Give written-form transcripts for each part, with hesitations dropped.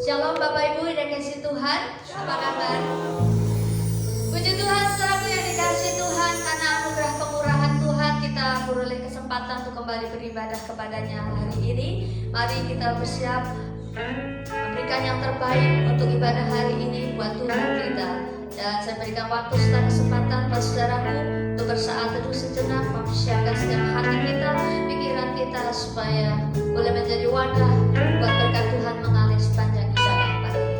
Shalom Bapak Ibu yang dikasihi Tuhan, apa kabar? Puji Tuhan saudaraku yang dikasihi Tuhan, karena anugerah kemurahan Tuhan kita beroleh kesempatan untuk kembali beribadah kepadanya hari ini. Mari kita bersiap memberikan yang terbaik untuk ibadah hari ini buat Tuhan kita. Dan saya berikan waktu setelah kesempatan buat saudaraku untuk bersaat teduh sejenak, mempersiapkan setiap hati kita, pikiran kita supaya boleh menjadi wadah buat berkat Tuhan mengalir sepanjang ibadah pada ini.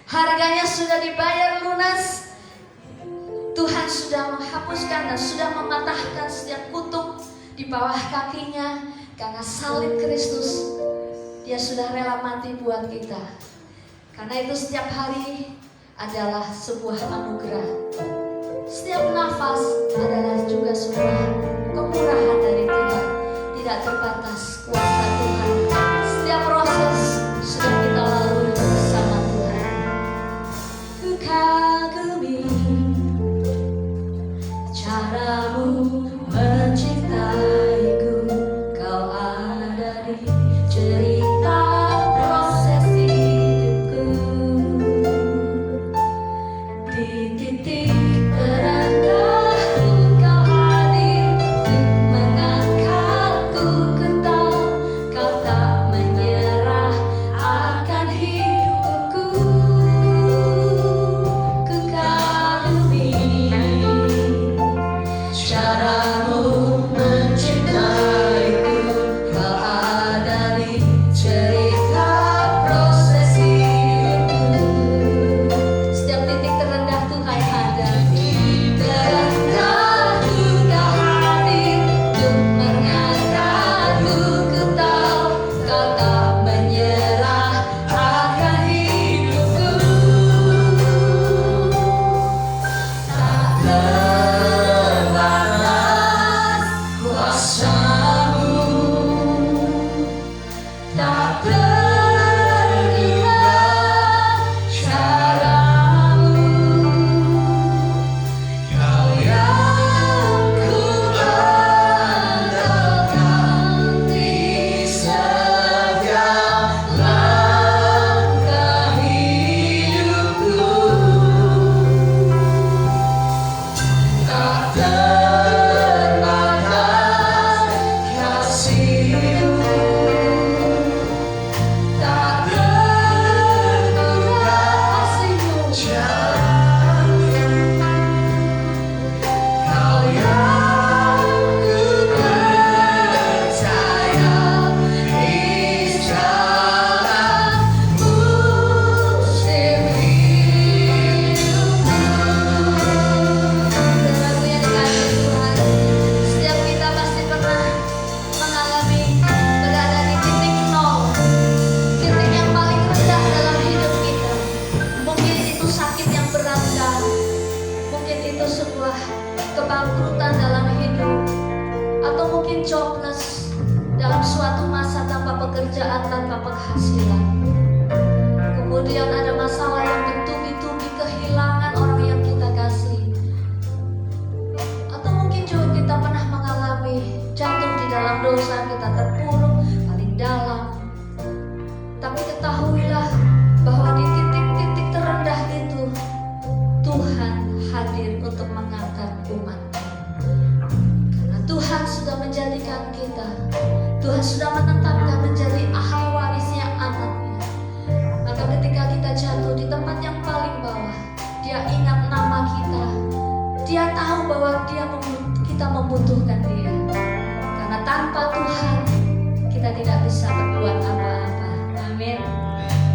Harganya sudah dibayar lunas. Tuhan sudah menghapuskan dan sudah mematahkan setiap kutuk di bawah kakinya. Karena salib Kristus, Dia sudah rela mati buat kita. Karena itu setiap hari adalah sebuah anugerah. Setiap nafas adalah juga sebuah kemurahan dari Tuhan. Tidak terbatas kuasa Tuhan. Setiap proses sudah kita lalui bersama Tuhan. Ku kagumi caramu mencintaiku. Kau ada di cerita proses hidupku. Di titik terendah Kau hadir untuk mengangkatku ke tahta. sebuah kebangkrutan dalam hidup, atau mungkin jobless, dalam suatu masa tanpa pekerjaan, tanpa penghasilan. Kemudian ada masalah yang bertubi-tubi, kehilangan orang yang kita kasih. Atau mungkin juga kita pernah mengalami jatuh di dalam dosa, kita terpuruk paling dalam. Tapi ketahuilah bahwa di titik-titik terendah itu Tuhan hadir untuk mengangkat umat-Nya. Karena Tuhan sudah menjadikan kita, Tuhan sudah menetapkan menjadi ahli warisnya anaknya. Maka ketika kita jatuh di tempat yang paling bawah, Dia ingat nama kita. Dia tahu bahwa kita membutuhkan Dia. Karena tanpa Tuhan kita tidak bisa berbuat apa-apa. Amin.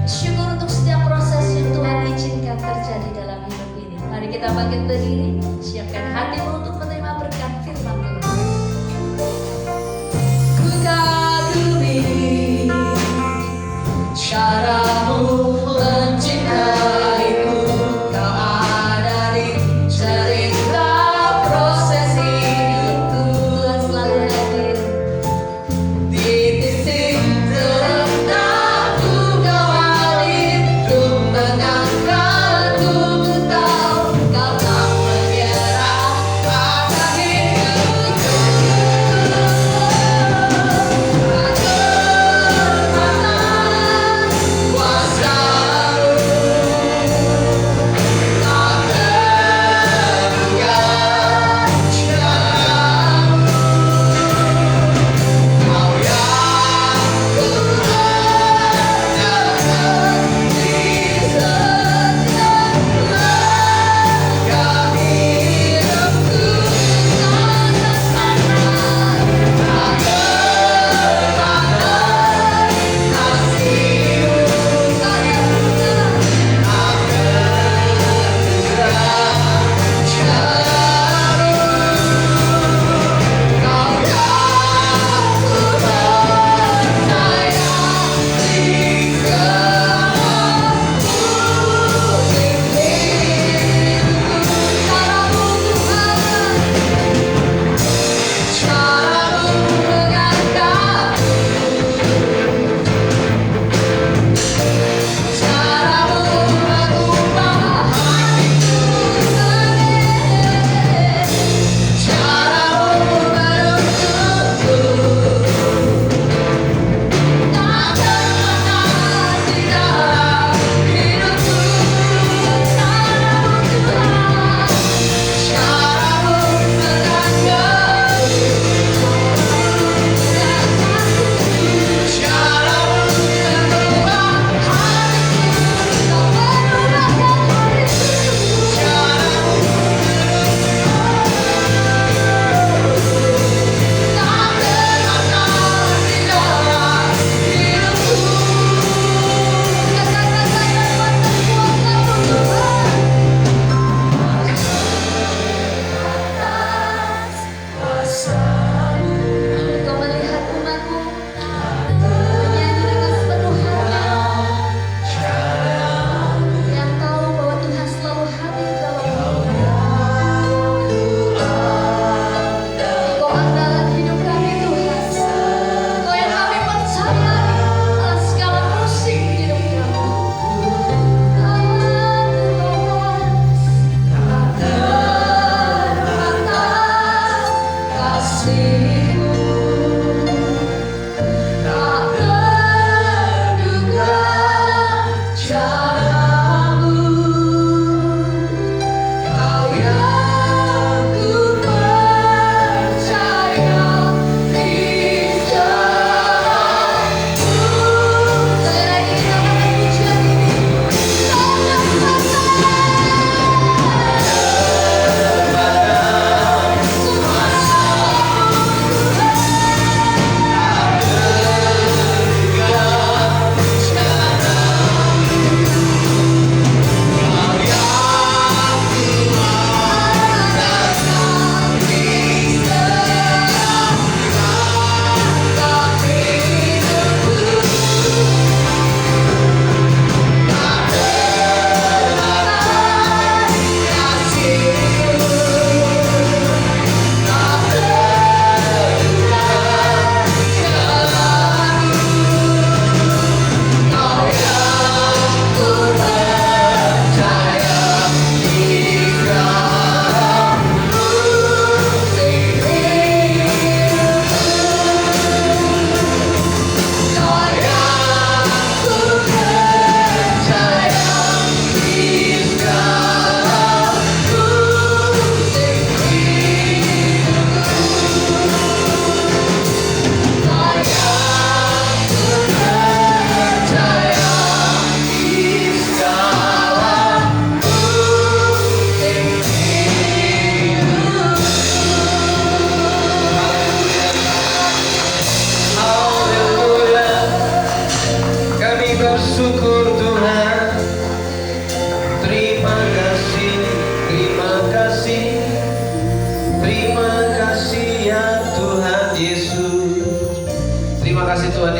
Syukur untuk setiap proses yang Tuhan izinkan terjadi dalam hidup ini. Mari kita bangkit berdiri, siapkan hatimu untuk menerima berkat firman Tuhan. Ku kagumi caramu mencintaiku, kau ada di cerita proses hidupku. Tuhan selalu hadir di titik terendahku, kau hadir untuk mengangkatku. Ku tahu kau tak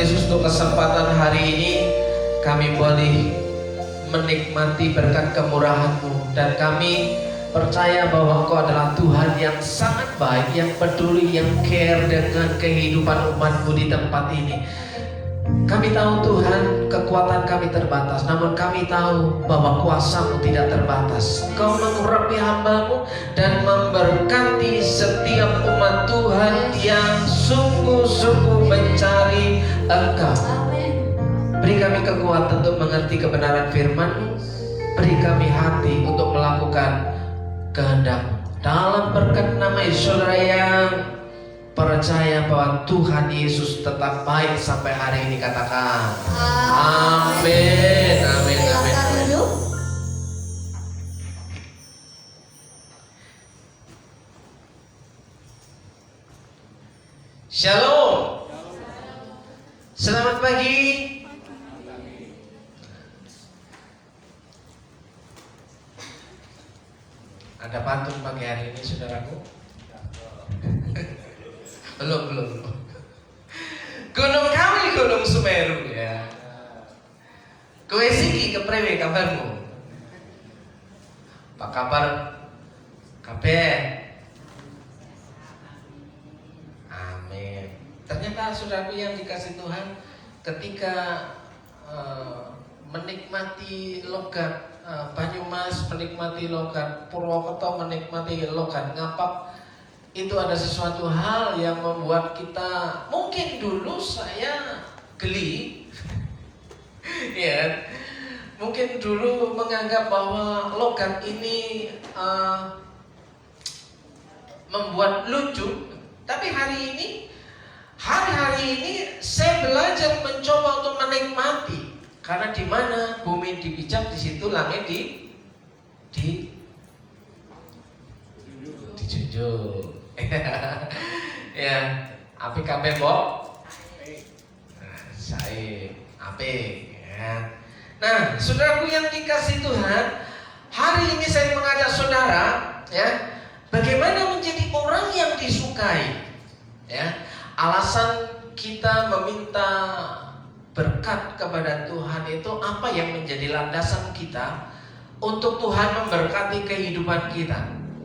Yesus, untuk kesempatan hari ini kami boleh menikmati berkat kemurahan-Mu, dan kami percaya bahwa Engkau adalah Tuhan yang sangat baik, yang peduli, yang care dengan kehidupan umat-Mu di tempat ini. Kami tahu Tuhan, kekuatan kami terbatas, namun kami tahu bahwa kuasa-Mu tidak terbatas. Engkau mengurapi hamba-Mu dan memberkati setiap umat Tuhan yang sungguh-sungguh mencari Engkau. Beri kami kekuatan untuk mengerti kebenaran firman-Mu. Beri kami hati untuk melakukan kehendak-Mu. Dalam berkat nama Yesus, saudara yang percaya bahwa Tuhan Yesus tetap baik sampai hari ini, katakan amin. Amin. Amin. Amin. Shalom. Selamat pagi. Ada patung pagi hari ini, saudaraku? Belum. Gunung kami Gunung Semeru ya. Kowe siki kepriwe kabarmu? Apa kabar kabeh? Amin. Ternyata saudaraku yang dikasih Tuhan, ketika menikmati logat Banyumas, menikmati logat Purwokerto, menikmati logat Ngapak, itu ada sesuatu hal yang membuat kita, mungkin dulu saya geli ya, mungkin dulu menganggap bahwa logat ini membuat lucu. Tapi hari-hari ini saya belajar mencoba untuk menikmati, karena di mana bumi dipijak, di situ langit dijunjung. Ya, api kabeh mbok. Saya api ya. Nah, saudaraku yang dikasih Tuhan, hari ini saya mengajak saudara ya, bagaimana menjadi orang yang disukai. Ya, alasan kita meminta berkat kepada Tuhan itu apa yang menjadi landasan kita untuk Tuhan memberkati kehidupan kita,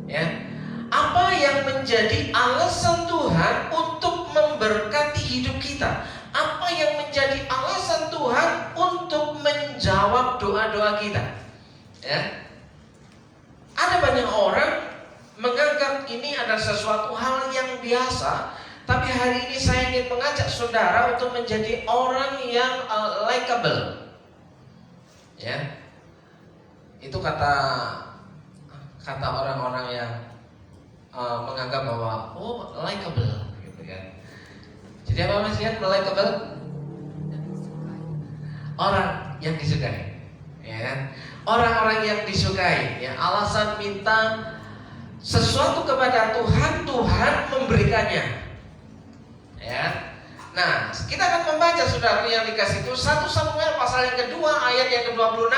ya? Apa yang menjadi alasan Tuhan untuk memberkati hidup kita? Apa yang menjadi alasan Tuhan untuk menjawab doa-doa kita? Ya. Ada banyak orang menganggap ini adalah sesuatu hal yang biasa, tapi hari ini saya ingin mengajak saudara untuk menjadi orang yang likable. Ya. Itu kata orang-orang yang menganggap bahwa likable gitu kan. Jadi apa Mas Ian, likable? Orang yang disukai, ya kan? Orang-orang yang disukai, ya. Alasan minta sesuatu kepada Tuhan, Tuhan memberikannya, ya. Nah, kita akan membaca saudara yang dikasih itu 1 Samuel pasal yang kedua ayat yang ke-26.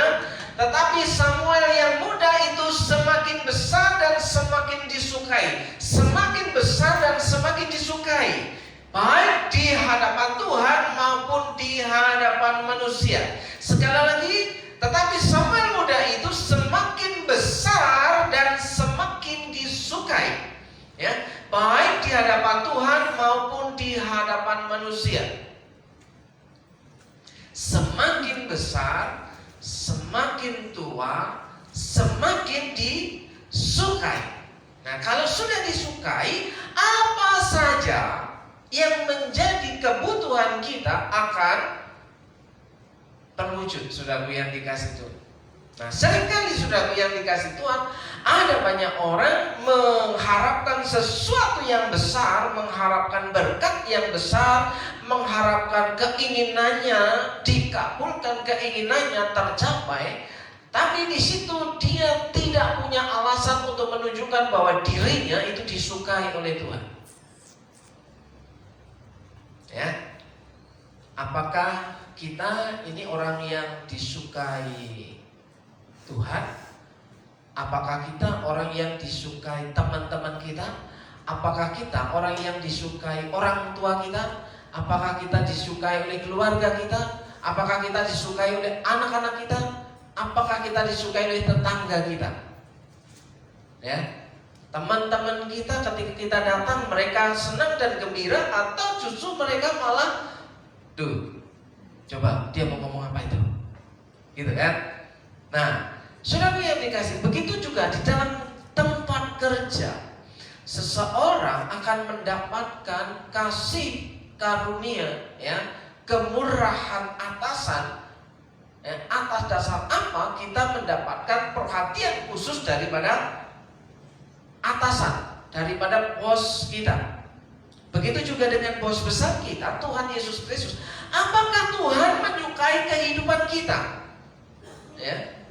Tetapi Samuel yang muda itu semakin besar dan semakin disukai, semakin besar dan semakin disukai, baik di hadapan Tuhan maupun di hadapan manusia. Sekali lagi, tetapi Samuel muda itu semakin besar dan semakin disukai, ya, baik di hadapan Tuhan maupun di hadapan manusia. Semakin besar, semakin tua, semakin disukai. Nah, kalau sudah disukai, apa saja yang menjadi kebutuhan kita akan terwujud, saudaraku yang dikasih Tuhan. Nah, seringkali saudaraku yang dikasih Tuhan, ada banyak orang mengharapkan sesuatu yang besar, mengharapkan berkat yang besar, mengharapkan keinginannya dikabulkan, keinginannya tercapai, tapi di situ dia tidak punya alasan untuk menunjukkan bahwa dirinya itu disukai oleh Tuhan. Ya, apakah kita ini orang yang disukai Tuhan? Apakah kita orang yang disukai teman-teman kita? Apakah kita orang yang disukai orang tua kita? Apakah kita disukai oleh keluarga kita? Apakah kita disukai oleh anak-anak kita? Apakah kita disukai oleh tetangga kita? Ya, teman-teman kita ketika kita datang mereka senang dan gembira, atau justru mereka malah, tuh, coba dia mau ngomong apa itu? Gitu kan? Nah, saudara yang dikasih, begitu juga di dalam tempat kerja. Seseorang akan mendapatkan kasih karunia, ya, kemurahan atasan, ya, atas dasar apa kita mendapatkan perhatian khusus daripada atasan, daripada bos kita. Begitu juga dengan bos besar kita, Tuhan Yesus Kristus. Apakah Tuhan menyukai kehidupan kita? Ya.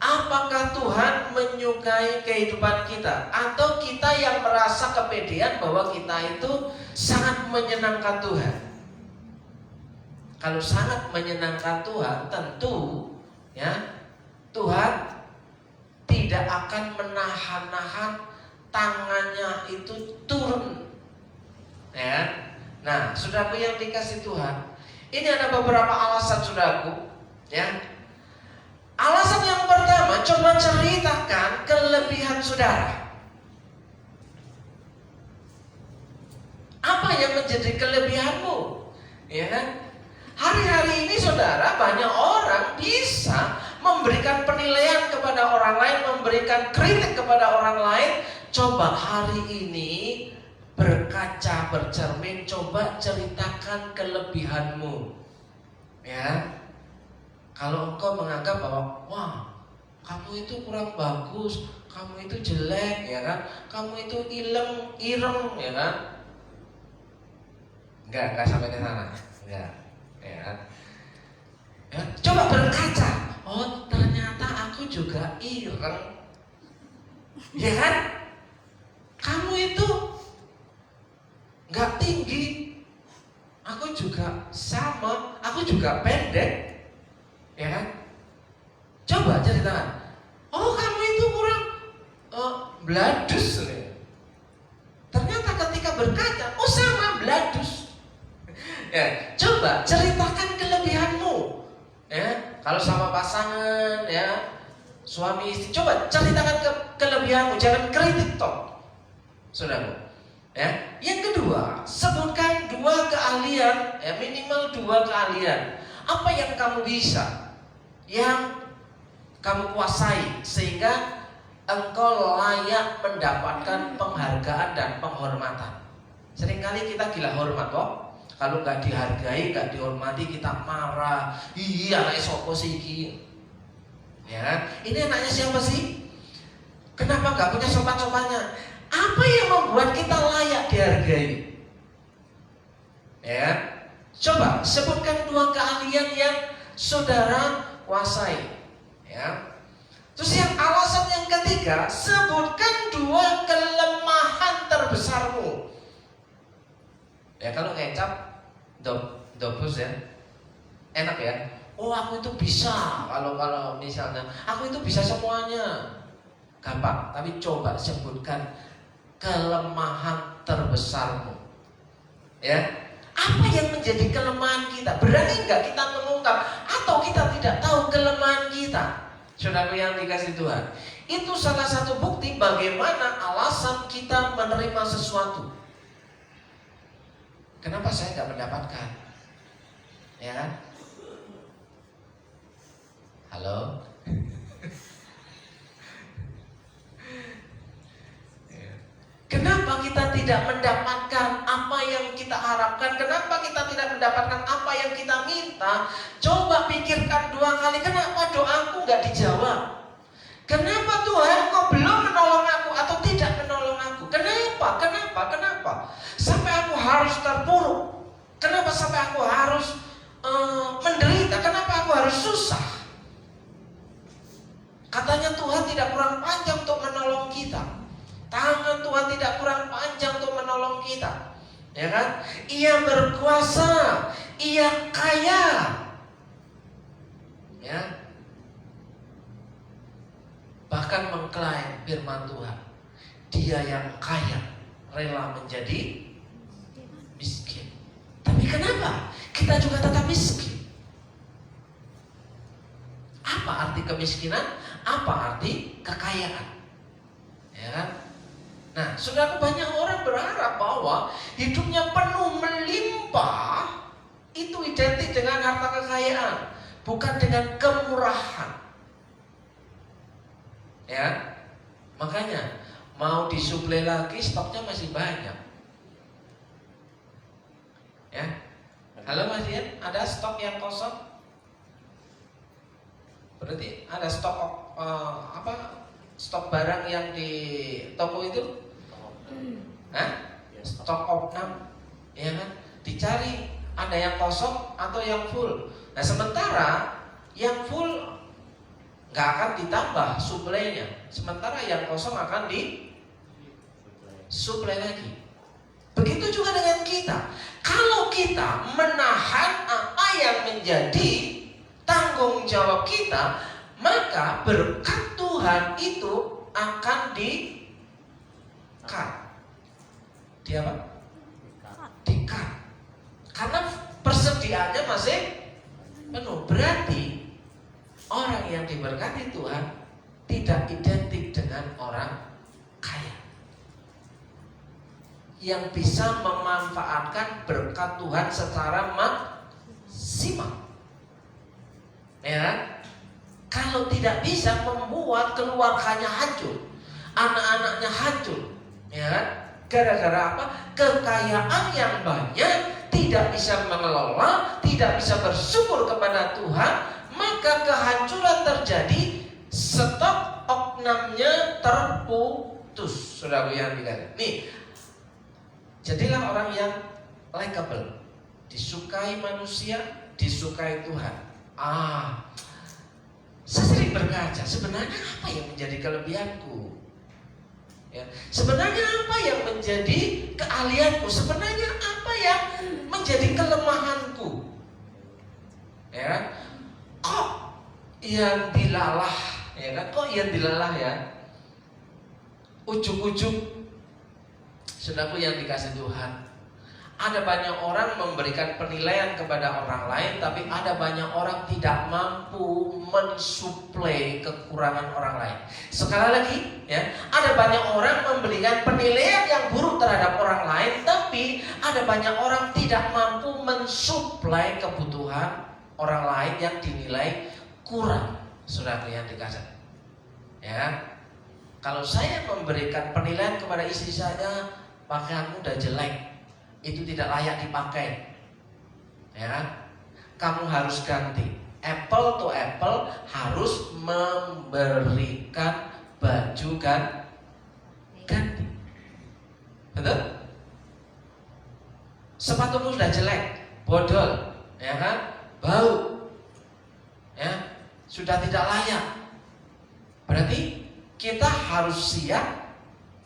Apakah Tuhan menyukai kehidupan kita? Atau kita yang merasa kepedean bahwa kita itu sangat menyenangkan Tuhan? Kalau sangat menyenangkan Tuhan, tentu ya Tuhan tidak akan menahan-nahan tangannya itu turun. Ya. Nah, saudaraku yang dikasih Tuhan, ini ada beberapa alasan saudaraku, ya. Alasan yang pertama, coba ceritakan kelebihan saudara. Apa yang menjadi kelebihanmu? Ya kan? Hari-hari ini saudara, banyak orang bisa memberikan penilaian kepada orang lain, memberikan kritik kepada orang lain. Coba hari ini berkaca, bercermin, coba ceritakan kelebihanmu. Ya. Kalau engkau menganggap bahwa, wah, kamu itu kurang bagus, kamu itu jelek, ya kan? Kamu itu ireng, ya kan? Enggak sampai ke sana. Enggak. Ya kan? Ya, coba berkaca. Oh, ternyata aku juga ireng. Ya kan? Kamu itu enggak tinggi. Aku juga sama, aku juga pendek. Ya kan? Coba ceritakan. Oh, kamu itu kurang bladus. Ternyata ketika berkaca, oh sama bladus. Ya, coba ceritakan kelebihanmu. Ya, kalau sama pasangan, ya, suami istri, coba ceritakan kelebihanmu, jangan kritik toh, saudara. Ya, yang kedua, sebutkan 2 keahlian, ya, minimal 2 keahlian. Apa yang kamu bisa, yang kamu kuasai, sehingga engkau layak mendapatkan penghargaan dan penghormatan. Seringkali kita gila hormat kok. Kalau nggak dihargai, nggak dihormati, kita marah. Iya, anaknya sopo sih iki. Ya, ini anaknya siapa sih? Kenapa nggak punya sopan-sopannya? Apa yang membuat kita layak dihargai? Ya, coba sebutkan 2 keahlian yang saudara kuasai. Ya. Terus yang alasan yang ketiga, sebutkan 2 kelemahan terbesarmu. Ya, kalau kecap dobus ya, enak ya. Oh, aku itu bisa. Kalau misalnya aku itu bisa semuanya, gampang. Tapi coba sebutkan kelemahan terbesarmu. Ya. Apa yang menjadi kelemahan kita? Berani nggak kita mengungkap? Atau kita tidak tahu kelemahan kita? Saudaraku yang dikasih Tuhan, itu salah satu bukti bagaimana alasan kita menerima sesuatu. Kenapa saya nggak mendapatkan? Ya kan? Halo? Kenapa kita tidak mendapatkan apa yang kita harapkan? Kenapa kita tidak mendapatkan apa yang kita minta? Coba pikirkan 2 kali. Kenapa doaku nggak dijawab? Kenapa Tuhan kok belum menolong aku atau tidak menolong aku? Kenapa? Sampai aku harus terpuruk. Kenapa sampai aku harus menderita? Kenapa aku harus susah? Katanya Tuhan tidak kurang panjang untuk menolong kita. Tangan Tuhan tidak kurang panjang untuk menolong kita. Ya kan? Ia berkuasa, Ia kaya. Ya. Bahkan mengklaim firman Tuhan, Dia yang kaya rela menjadi miskin. Tapi kenapa? Kita juga tetap miskin. Apa arti kemiskinan? Apa arti kekayaan? Ya kan? Nah, saudaraku, banyak orang berharap bahwa hidupnya penuh melimpah itu identik dengan harta kekayaan, bukan dengan kemurahan. Ya, makanya mau disuplai lagi, stoknya masih banyak. Ya, halo Mas Dian, ada stok yang kosong? Berarti ada stok stok barang yang di toko itu? Hah? Stok opnam, ya kan? Dicari ada yang kosong atau yang full. Nah, sementara yang full nggak akan ditambah suplainya, sementara yang kosong akan disuplai lagi. Begitu juga dengan kita. Kalau kita menahan apa yang menjadi tanggung jawab kita, maka berkat Tuhan itu akan di-cut. Di apa? Di-cut. Karena persediaannya masih penuh. Berarti orang yang diberkati Tuhan tidak identik dengan orang kaya yang bisa memanfaatkan berkat Tuhan secara maksimal. Ya, kalau tidak bisa membuat keluarganya hancur, anak-anaknya hancur, ya, gara-gara apa? Kekayaan yang banyak, tidak bisa mengelola, tidak bisa bersyukur kepada Tuhan, maka kehancuran terjadi, stok opnamnya terputus. Saudara yang dikatakan, nih, jadilah orang yang likable, disukai manusia, disukai Tuhan. Saya sering berkaca, sebenarnya apa yang menjadi kelebihanku? Ya, sebenarnya apa yang menjadi keahlianku? Sebenarnya apa yang menjadi kelemahanku? Ya, kok yang dilalah, ya kan? Kok yang dilalah ya? Ujung-ujung, saudaraku yang dikasih Tuhan, ada banyak orang memberikan penilaian kepada orang lain, tapi ada banyak orang tidak mampu mensuplai kekurangan orang lain. Sekali lagi, ya, ada banyak orang memberikan penilaian yang buruk terhadap orang lain, tapi ada banyak orang tidak mampu mensuplai kebutuhan orang lain yang dinilai kurang. Saudara yang dikasih, ya, kalau saya memberikan penilaian kepada istri saya, pakaianmu udah jelek, itu tidak layak dipakai, ya, kamu harus ganti. Apple to apple, harus memberikan baju ganti. Betul? Sepatumu sudah jelek, bodol, ya kan, bau, ya, sudah tidak layak. Berarti kita harus siap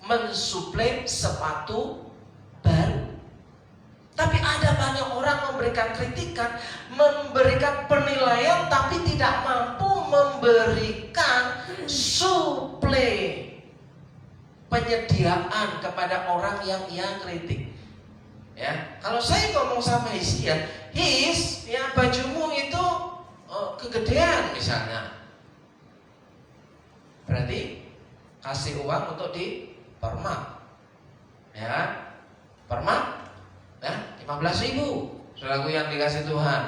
mensuplai sepatu baru. Tapi ada banyak orang memberikan kritikan, memberikan penilaian, tapi tidak mampu memberikan suplai penyediaan kepada orang yang ia kritik. Ya, kalau saya ngomong sama His, ya, bajumu itu kegedean misalnya, berarti kasih uang untuk dipermak, ya, permak. Ya, 15.000, saudaraku yang dikasih Tuhan.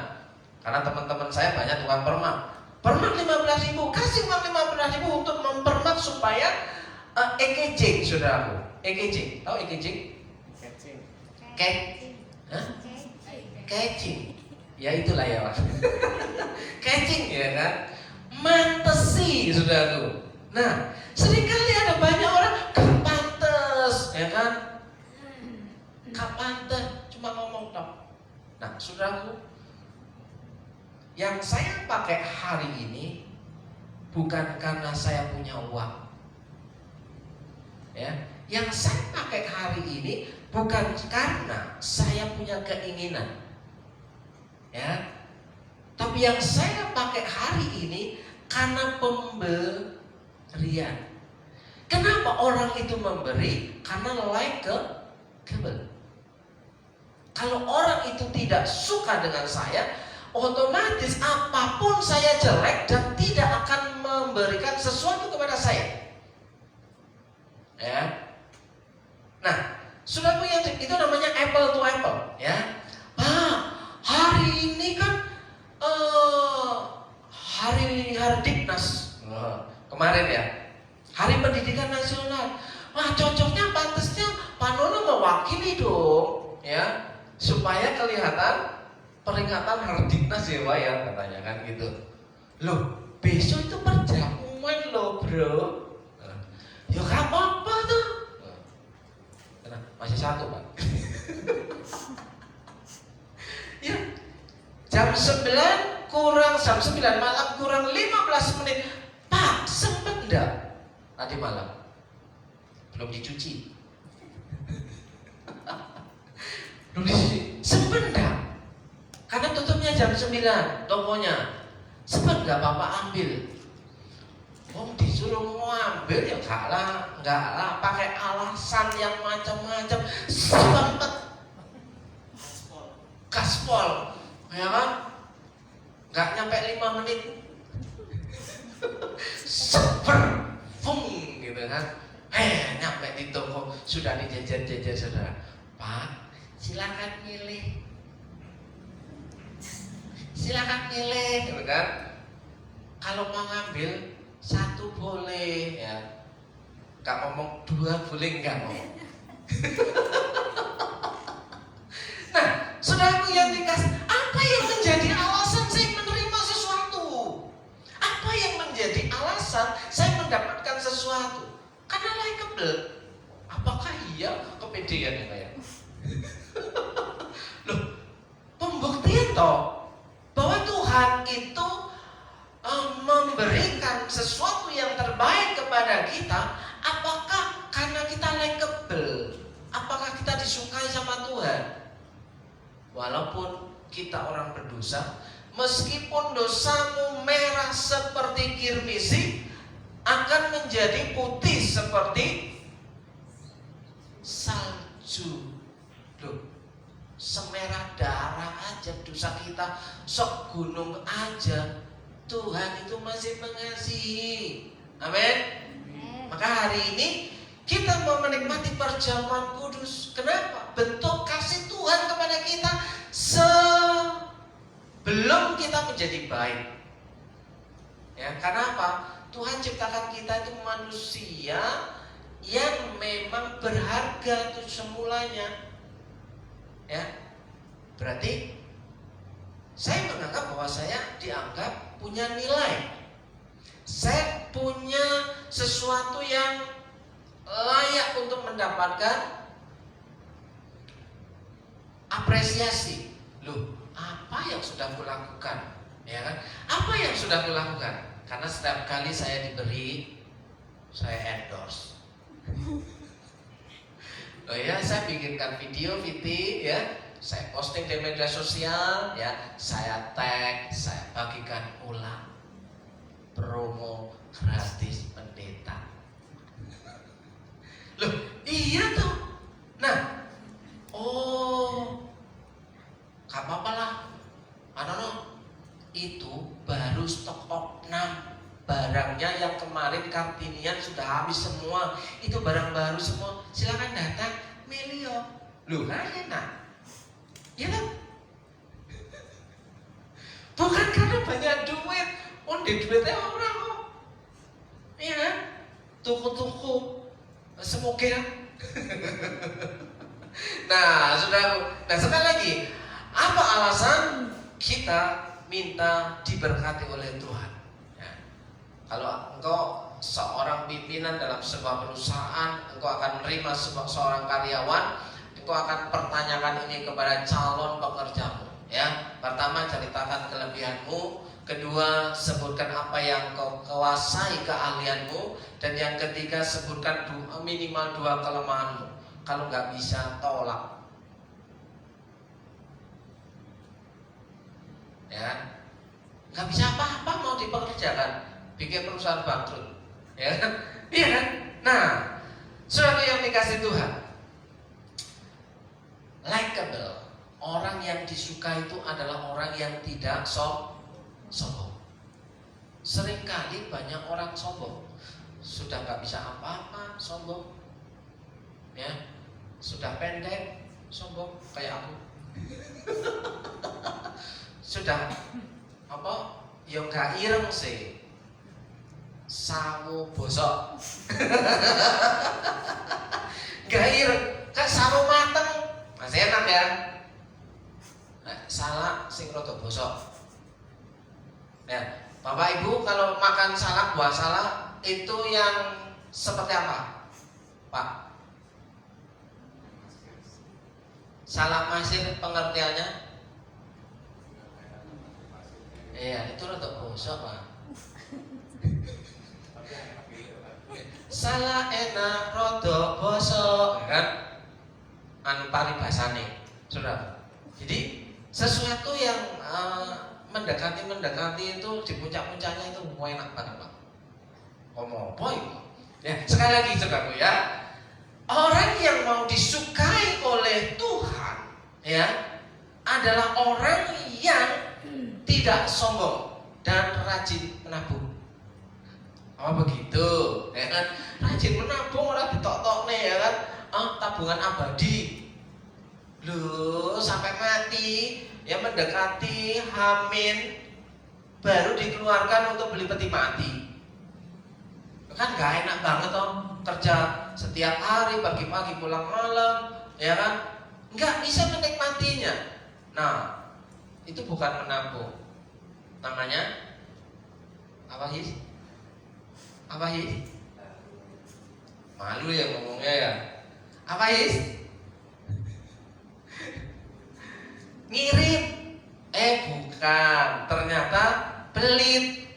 Karena teman-teman saya banyak tukang permak. Permak 15.000, kasih uang 15.000 untuk mempermak supaya ekejing, saudaraku. Ekejing, tahu ekejing? Catching. Ya itulah ya, Mas. Catching, ya kan? Mantesi, saudaraku. Nah, seringkali ada banyak orang gak pantes, ya kan? Gak pantes, cuma ngomong dong. Nah, saudaraku, yang saya pakai hari ini bukan karena saya punya uang, ya. Yang saya pakai hari ini bukan karena saya punya keinginan, ya. Tapi yang saya pakai hari ini karena pemberian. Kenapa orang itu memberi? Karena like kabel. Kalau orang itu tidak suka dengan saya, otomatis apapun saya jelek dan tidak akan memberikan sesuatu kepada saya. Ya. Nah, saudaraku yang itu namanya apple to apple, ya. Hari ini kan hari Diknas kemarin ya, Hari Pendidikan Nasional. Cocoknya, pantasnya Pak Nono mewakili dong, ya, supaya kelihatan peringatan Hardiknas ya Pak ya, katanya kan gitu. Loh, besok itu perjamuan loh bro. Ya gak apa-apa tuh. Nah, masih satu Pak. Ya, jam 9 malam kurang 15 menit. Pak, sempet enggak tadi malam? Belum dicuci. Belum dicuci. Sempet enggak? Karena tutupnya jam 9 tokonya. Sempet nggak Bapak ambil? Disuruh mau ambil ya enggak lah, pakai alasan yang macam-macam. Sempet gaspol, ya kan? Nggak nyampe 5 menit. Seper, fung gitu kan? Nyampe di toko sudah dijajar-jajar saudara. Pak, silakan milih. Silakan milih, gitu kan? Kalau mau ngambil 1 boleh, ya. Gak ngomong 2 boleh nggak ngomong. Nah, saudaraku yang dikasih, apa yang menjadi alasan saya menerima sesuatu? Apa yang menjadi alasan saya mendapatkan sesuatu? Karena likable. Apakah iya kepedean ya kayak? Loh, pembuktian toh bahwa Tuhan itu memberikan sesuatu yang terbaik kepada kita. Apakah karena kita likable? Apakah kita disukai sama Tuhan? Walaupun kita orang berdosa, meskipun dosamu merah seperti kirmisi, akan menjadi putih seperti salju. Loh, semerah darah aja dosa kita, sok gunung aja, Tuhan itu masih mengasihi. Amin. Maka hari ini kita mau menikmati perjamuan kudus. Kenapa? Bentuk kasih Tuhan kepada kita sebelum kita menjadi baik. Ya, karena apa? Tuhan ciptakan kita itu manusia yang memang berharga itu semulanya. Ya, berarti saya menganggap bahwa saya dianggap punya nilai. Saya punya sesuatu yang layak untuk mendapatkan apresiasi. Loh, apa yang sudah kulakukan? Ya kan? Apa yang sudah kulakukan? Karena setiap kali saya diberi, saya endorse. Oh ya, saya bikinkan video VT ya, saya posting di media sosial ya, saya tag, saya bagikan ulang. Promo gratis pendeta. Loh, iya tuh. Nah, gak apa-apa lah. Itu baru stok opnam. Barangnya yang kemarin Kartinian sudah habis semua. Itu barang baru semua. Silakan datang, Melio. Loh, kan enak. Iya kan? Bukan karena banyak duit. Di duitnya orang kok. Iya kan? Tuku-tuku. Semoga. Nah, sekali lagi, apa alasan kita minta diberkati oleh Tuhan? Ya. Kalau engkau seorang pimpinan dalam sebuah perusahaan, engkau akan menerima seorang karyawan, engkau akan pertanyakan ini kepada calon pekerjamu. Ya, pertama ceritakan kelebihanmu. Kedua, sebutkan apa yang kau kuasai keahlianmu. Dan yang ketiga, sebutkan minimal 2 kelemahanmu. Kalau nggak bisa, tolak. Ya, nggak bisa apa-apa mau dipekerjakan, bikin perusahaan bangkrut. Ya, iya kan? Nah, saudara yang dikasih Tuhan, likable. orang yang disukai itu adalah orang yang tidak sombong. Seringkali banyak orang sombong, sudah nggak bisa apa-apa sombong, ya, sudah pendek sombong kayak aku, sudah apa, ya nggak ireng sih, sawo bosok, nggak ireng, kan sawo mateng masih enak ya, salak sing rada bosok, ya. Bapak Ibu kalau makan salak, buah salak itu yang seperti apa, Pak? Salak Mesir pengertiannya? Iya, itu rada bosok, Pak. Salak enak rada bosok, kan? Anu paribasane, Saudara. Jadi sesuatu yang mendekati itu di puncak-puncaknya itu enak banget, Pak. Ngomong apa itu? Ya, sekali lagi saudaraku ya, orang yang mau disukai oleh Tuhan ya adalah orang yang tidak sombong dan rajin menabung. Apa begitu? Ya kan? Rajin menabung, orang ditok-tok nih ya kan? Tabungan abadi. Loh, sampai mati ya, mendekati Hamin baru dikeluarkan untuk beli peti mati. Kan gak enak banget toh, kerja setiap hari pagi-pagi pulang malam, ya kan? Nggak bisa menikmatinya. Nah, itu bukan menabung. Namanya apa His? Apa His? Malu ya ngomongnya ya. Apa His? Ngirit. Bukan, ternyata pelit.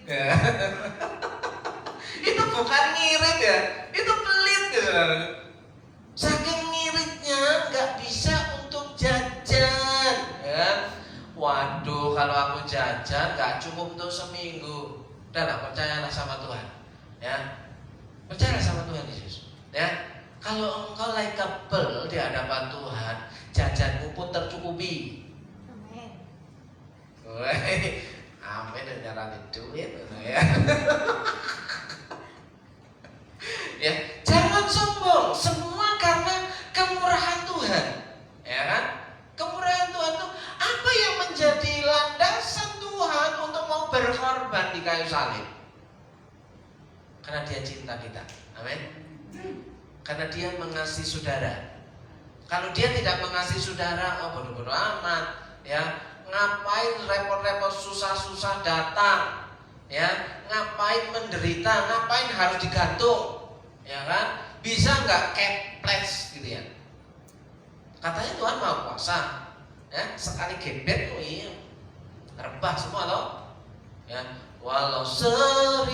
Itu bukan ngirit ya, itu pelit ya. Saking ngiritnya nggak bisa untuk jajan ya. Waduh, kalau aku jajan nggak cukup untuk seminggu. Udahlah, percayalah sama Tuhan ya. Percayalah sama Tuhan Yesus ya. Kalau engkau likable di hadapan Tuhan, jajanmu pun tercukupi. Amin, dan nyaranin duit ya. Ya, jangan sombong, semua karena kemurahan Tuhan. Ya kan? Kemurahan Tuhan itu apa yang menjadi landasan Tuhan untuk mau berkorban di kayu salib? Karena Dia cinta kita. Amin. Karena Dia mengasihi saudara. Kalau Dia tidak mengasihi saudara, bodoh-bodoh amat, ya. Ngapain repot-repot susah-susah datang, ya? Ngapain menderita? Ngapain harus digantung, ya kan? Bisa nggak keples gitu ya? Katanya Tuhan mau puasa, ya? Sekali gebet, iya, rebah semua loh, ya. Walau 1000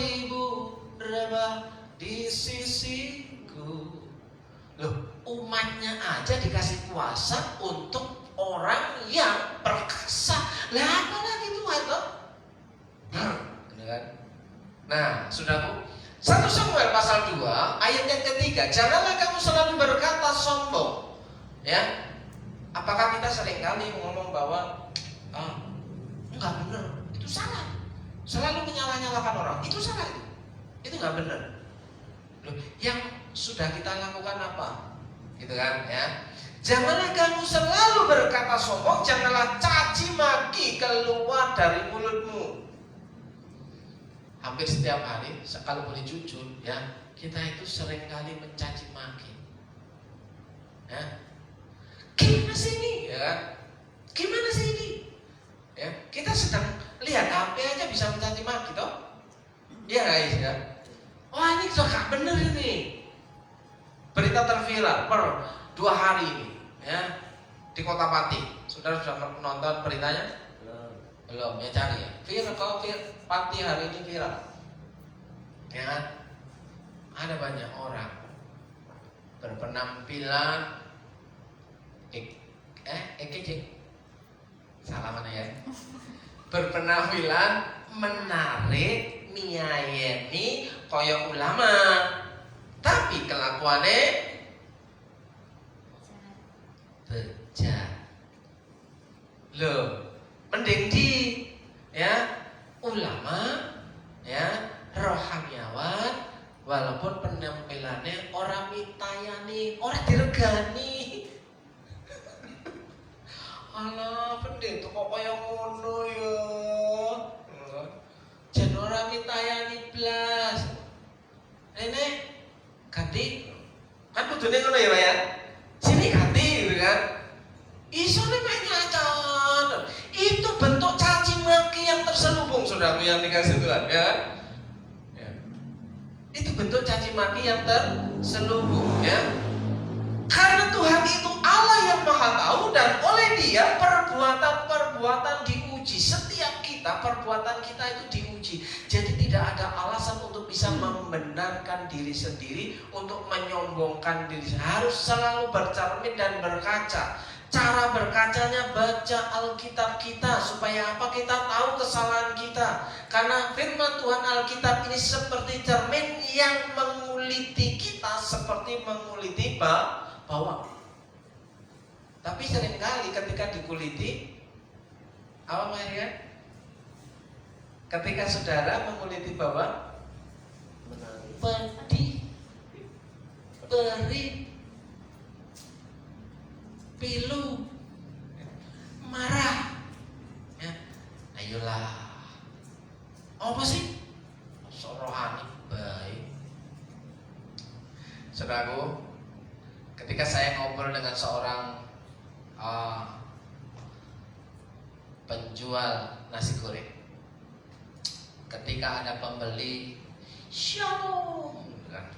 rebah di sisiku, loh, umatnya aja dikasih puasa untuk orang yang perkasa. Lah apa lagi Tuhan toh? Nah, saudaraku, 1 Samuel pasal 2 ayat yang ketiga, janganlah kamu selalu berkata sombong. Ya, apakah kita seringkali ngomong bahwa enggak benar, itu salah. Selalu menyalah-nyalahkan orang, itu salah itu. Itu enggak benar. Loh, yang sudah kita lakukan apa? Gitu kan, ya. Janganlah kamu selalu berkata sombong, janganlah caci maki keluar dari mulutmu. Hampir setiap hari, kalau boleh jujur, ya, kita itu seringkali mencaci maki. Ya. Gimana sih ini? Ya. Gimana sih ini? Ya, kita sedang lihat HP aja bisa mencaci maki toh? Iya guys ya. Wah, ini sudah gak bener ini. Berita terviral per 2 hari ini, ya, di Kota Pati. Saudara sudah nonton beritanya? Belum, ya cari ya. Viral, kalau Pati hari ini viral, ya, ada banyak orang berpenampilan salah mana ya? Berpenampilan menarik, miayeni, koyo ulama, tapi kelakuannya bejat. Walaupun penampilannya orang mitayani, orang diregani. Alah, pendeta kok kaya ngono ya. Jan ora mitayani blas. Nenek ganti. Kan kudune ngono ya, Pak ya. Sini ganti gitu kan. Isone mek nyacan. Itu bentuk caci maki yang terselubung, saudaraku yang dikasih Tuhan, ya. Itu bentuk caci maki yang terselubung, ya. Karena Tuhan itu Allah yang Maha Tahu, dan oleh Dia perbuatan-perbuatan diuji. Setiap kita, perbuatan kita itu diuji. Jadi tidak ada alasan untuk bisa membenarkan diri sendiri, untuk menyombongkan diri sendiri. Harus selalu bercermin dan berkaca. Cara berkacanya baca Alkitab kita, supaya apa? Kita tahu kesalahan kita. Karena firman Tuhan Alkitab ini seperti cermin yang menguliti kita seperti menguliti bawang. Tapi seringkali ketika dikuliti, apa Maria? Ketika saudara menguliti bawang, pedih, perih, pilu, marah, ya. Ayolah, apa sih? Sorohani baik. Saudaraku, ketika saya ngobrol dengan seorang penjual nasi goreng, ketika ada pembeli, shalom, kan?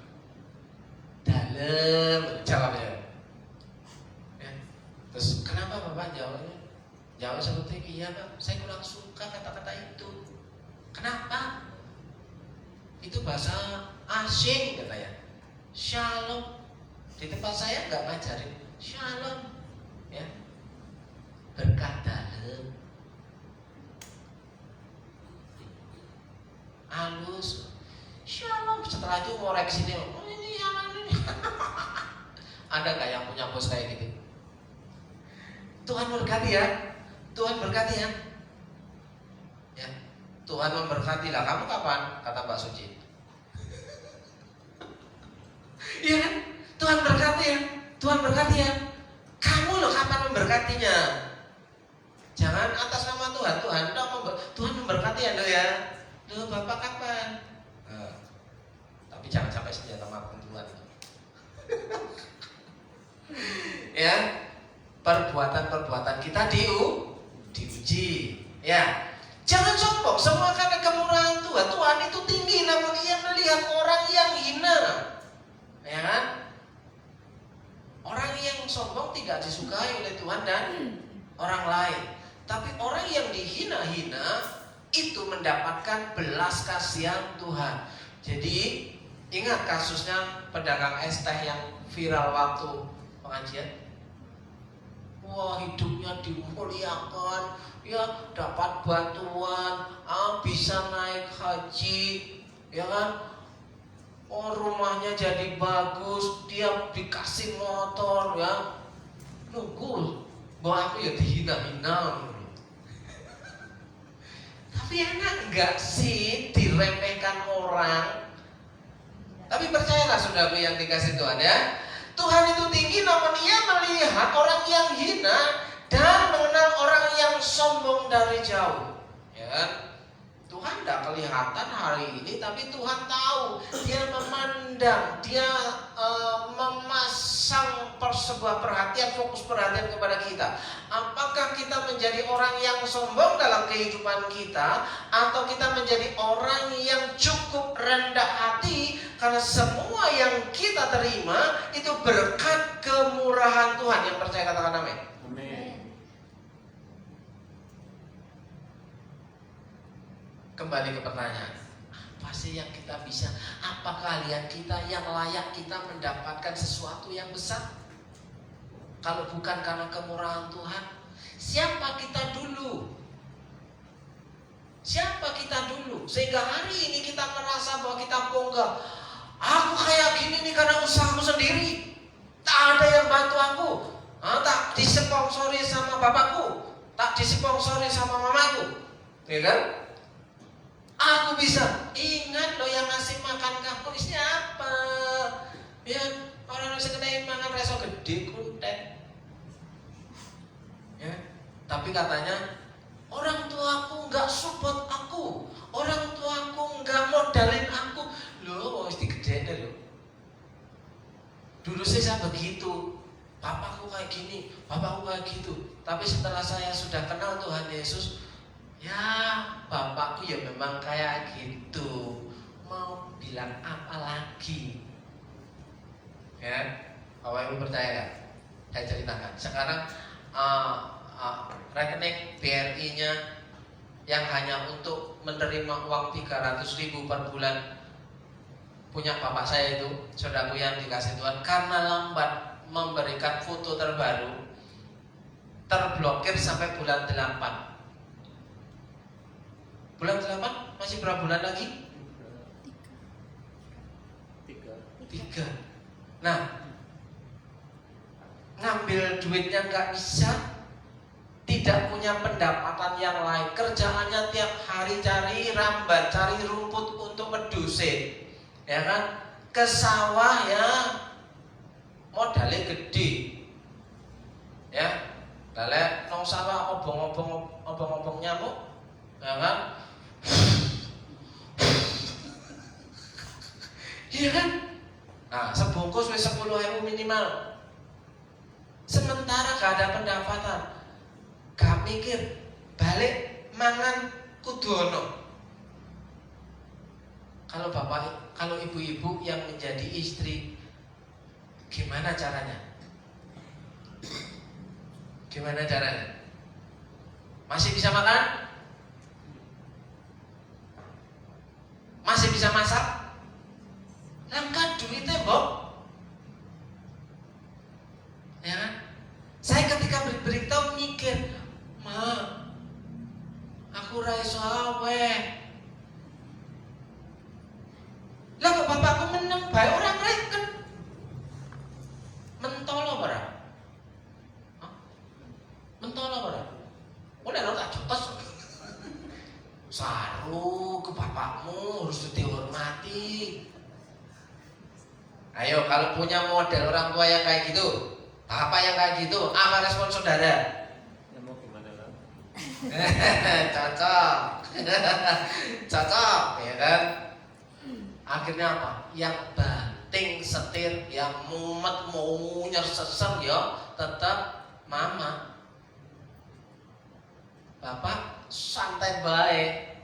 Dalam jawabnya. Terus kenapa Bapak jawabnya? Jawab seperti iya Pak, saya kurang suka kata-kata itu. Kenapa? Itu bahasa asing katanya. Shalom. Di tempat saya nggak ngajarin shalom, ya. Berkat dalam. Halus. Shalom. Setelah itu ngoreksi nih. Oh, ini yang ini. Ada nggak yang punya bos kayak gitu? Tuhan berkati ya, Tuhan berkati ya. Ya, Tuhan memberkati lah. Kamu kapan? Kata Mbak Suci. Iya kan? Tuhan berkati ya, Tuhan berkati ya. Kamu loh kapan memberkatinya? Jangan atas nama Tuhan. Tuhan memberkati ya, Dok ya. Loh, Bapak kapan? Tapi jangan sampai senjata makan Tuhan. Ya. Perbuatan-perbuatan kita diuji, ya. Jangan sombong, semua karena kemurahan Tuhan. Tuhan itu tinggi, namun Ia melihat orang yang hina, ya kan? Orang yang sombong tidak disukai oleh Tuhan dan orang lain. Tapi orang yang dihina-hina itu mendapatkan belas kasihan Tuhan. Jadi ingat kasusnya pedagang es teh yang viral waktu pengajian. Wah, hidupnya dimuliakan, ya, dapat bantuan, bisa naik haji, ya kan? Oh, rumahnya jadi bagus, dia dikasih motor, ya. Nunggu, bahwa aku ya dihina-hina. Tapi enak enggak sih diremehkan orang? Tapi percayalah saudaraku yang dikasih Tuhan, ya. Tuhan itu tinggi, namun Ia melihat orang yang hina dan mengenal orang yang sombong dari jauh. Ya kan? Tuhan tidak kelihatan hari ini, tapi Tuhan tahu. Dia memandang, Dia memasang sebuah perhatian, fokus perhatian kepada kita. Apakah kita menjadi orang yang sombong dalam kehidupan kita, atau kita menjadi orang yang cukup rendah hati, karena semua yang kita terima itu berkat kemurahan Tuhan. Yang percaya katakan amin. Amin. Kembali ke pertanyaan, apa sih yang kita bisa? Apa kalian kita yang layak kita mendapatkan sesuatu yang besar? Kalau bukan karena kemurahan Tuhan, siapa kita dulu? Siapa kita dulu? Sehingga hari ini kita merasa bahwa kita bangga. Aku kayak gini nih karena usahaku sendiri. Tak ada yang bantu aku. Tak disponsori sama bapakku, tak disponsori sama mamaku, ya kan? Aku bisa. Ingat loh yang ngasih makan kamu. takut siapa? Ya orang sing kena mangan reso gede kuntet. Ya, tapi katanya orang tuaku nggak support aku, orang tuaku nggak modalin aku. Loh, mesti gede loh. Dulu saya begitu, papaku kayak gini, bapakku kayak gitu. Tapi setelah saya sudah kenal Tuhan Yesus, ya bapakku ya memang kayak gitu. Mau bilang apa lagi? Ya, Bapak Ibu percaya gak? Saya ceritakan. Sekarang rekening BRI-nya yang hanya untuk menerima uang 300.000 per bulan punya bapak saya itu, saudaraku yang dikasih Tuhan, karena lambat memberikan foto terbaru, terblokir sampai bulan 8. Bulan 8 masih berapa bulan lagi? 3. Nah, ngambil duitnya nggak bisa, tidak punya pendapatan yang lain, kerjaannya tiap hari cari rambat, cari rumput untuk medusin, ya kan? Ke sawah ya modalnya gede, ya. Lale nong sawah obong-obong nyamuk, ya kan? Iya kan? Nah, sebungkus wis 10.000 minimal. Sementara gak ada pendapatan, gak mikir balik mangan kudu ono. Kalau ibu-ibu yang menjadi istri, gimana caranya? Gimana caranya? Masih bisa makan? Masih bisa masak? Langkah duitnya, Bob. Ya kan? Saya ketika beritahu mikir, Ma, aku raiso awe. Lah kok bapakku menang bae orang reken. Mentolo ora? Hah? Mentolo ora? Udah lo tak jotos. Saru ke bapakmu harus dihormati. Ayo kalau punya model orang tua yang kayak gitu, apa yang kayak gitu, apa respon saudara? Ya mau gimana lah? Cocok. Cocok, ya kan? Akhirnya apa? Yang banting setir, yang mumet mau nyerseser ya tetap mama. Bapak santai baik,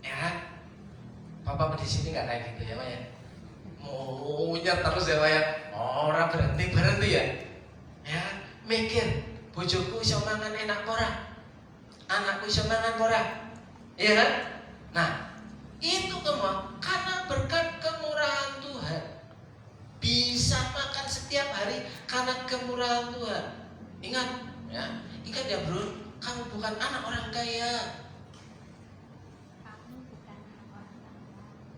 ya kan? Bapak di sini nggak kayak gitu ya, Pak ya? Maunya terus ya, Pak ya? Orang berhenti ya? Ya, mikir, bojoku iso mangan enak ora? Anakku iso mangan ora? Iya kan? Nah, itu semua karena berkat kemurahan Tuhan. Bisa makan setiap hari karena kemurahan Tuhan. Ingat ya bro, kamu bukan anak orang kaya. Kamu bukan anak orang kaya.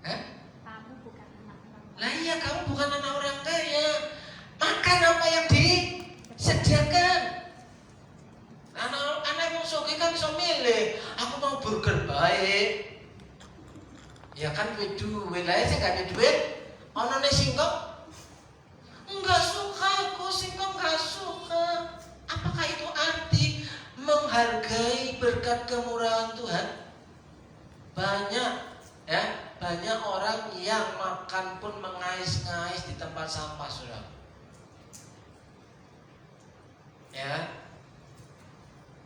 Hah? Kamu bukan anak orang kaya. Lah iya, kamu bukan anak orang kaya. Makan apa yang disediakan. Anak yang sugih kan bisa milih. Aku mau burger baik. Ya kan duit lah, saya gak ada duit. Ono nih singkong enggak suka, aku singkong enggak suka. Apakah itu arti menghargai berkat kemurahan Tuhan? Banyak orang yang makan pun mengais-ngais di tempat sampah, Saudara. Ya.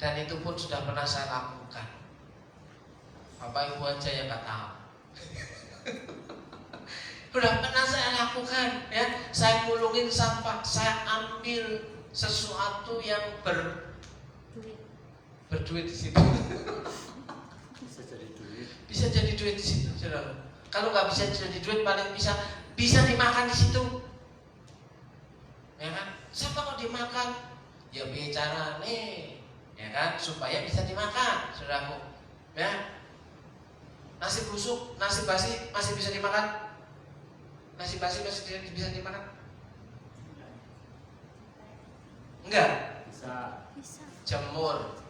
Dan itu pun sudah pernah saya lakukan. Bapak Ibu aja yang nggak tahu. Sudah pernah saya lakukan, ya. Saya gulungin sampah, saya ambil sesuatu yang berduit di situ. Bisa jadi duit. Bisa jadi duit di situ, Saudara. Kalau nggak bisa jadi duit, paling bisa dimakan di situ. Ya kan? Siapa kok dimakan? Ya bicara nih, ya kan? Supaya bisa dimakan, Saudaraku. Ya. Nasi busuk, nasi basi masih bisa dimakan? Nasi basi masih bisa dimakan? Enggak? Bisa. Bisa. Jemur,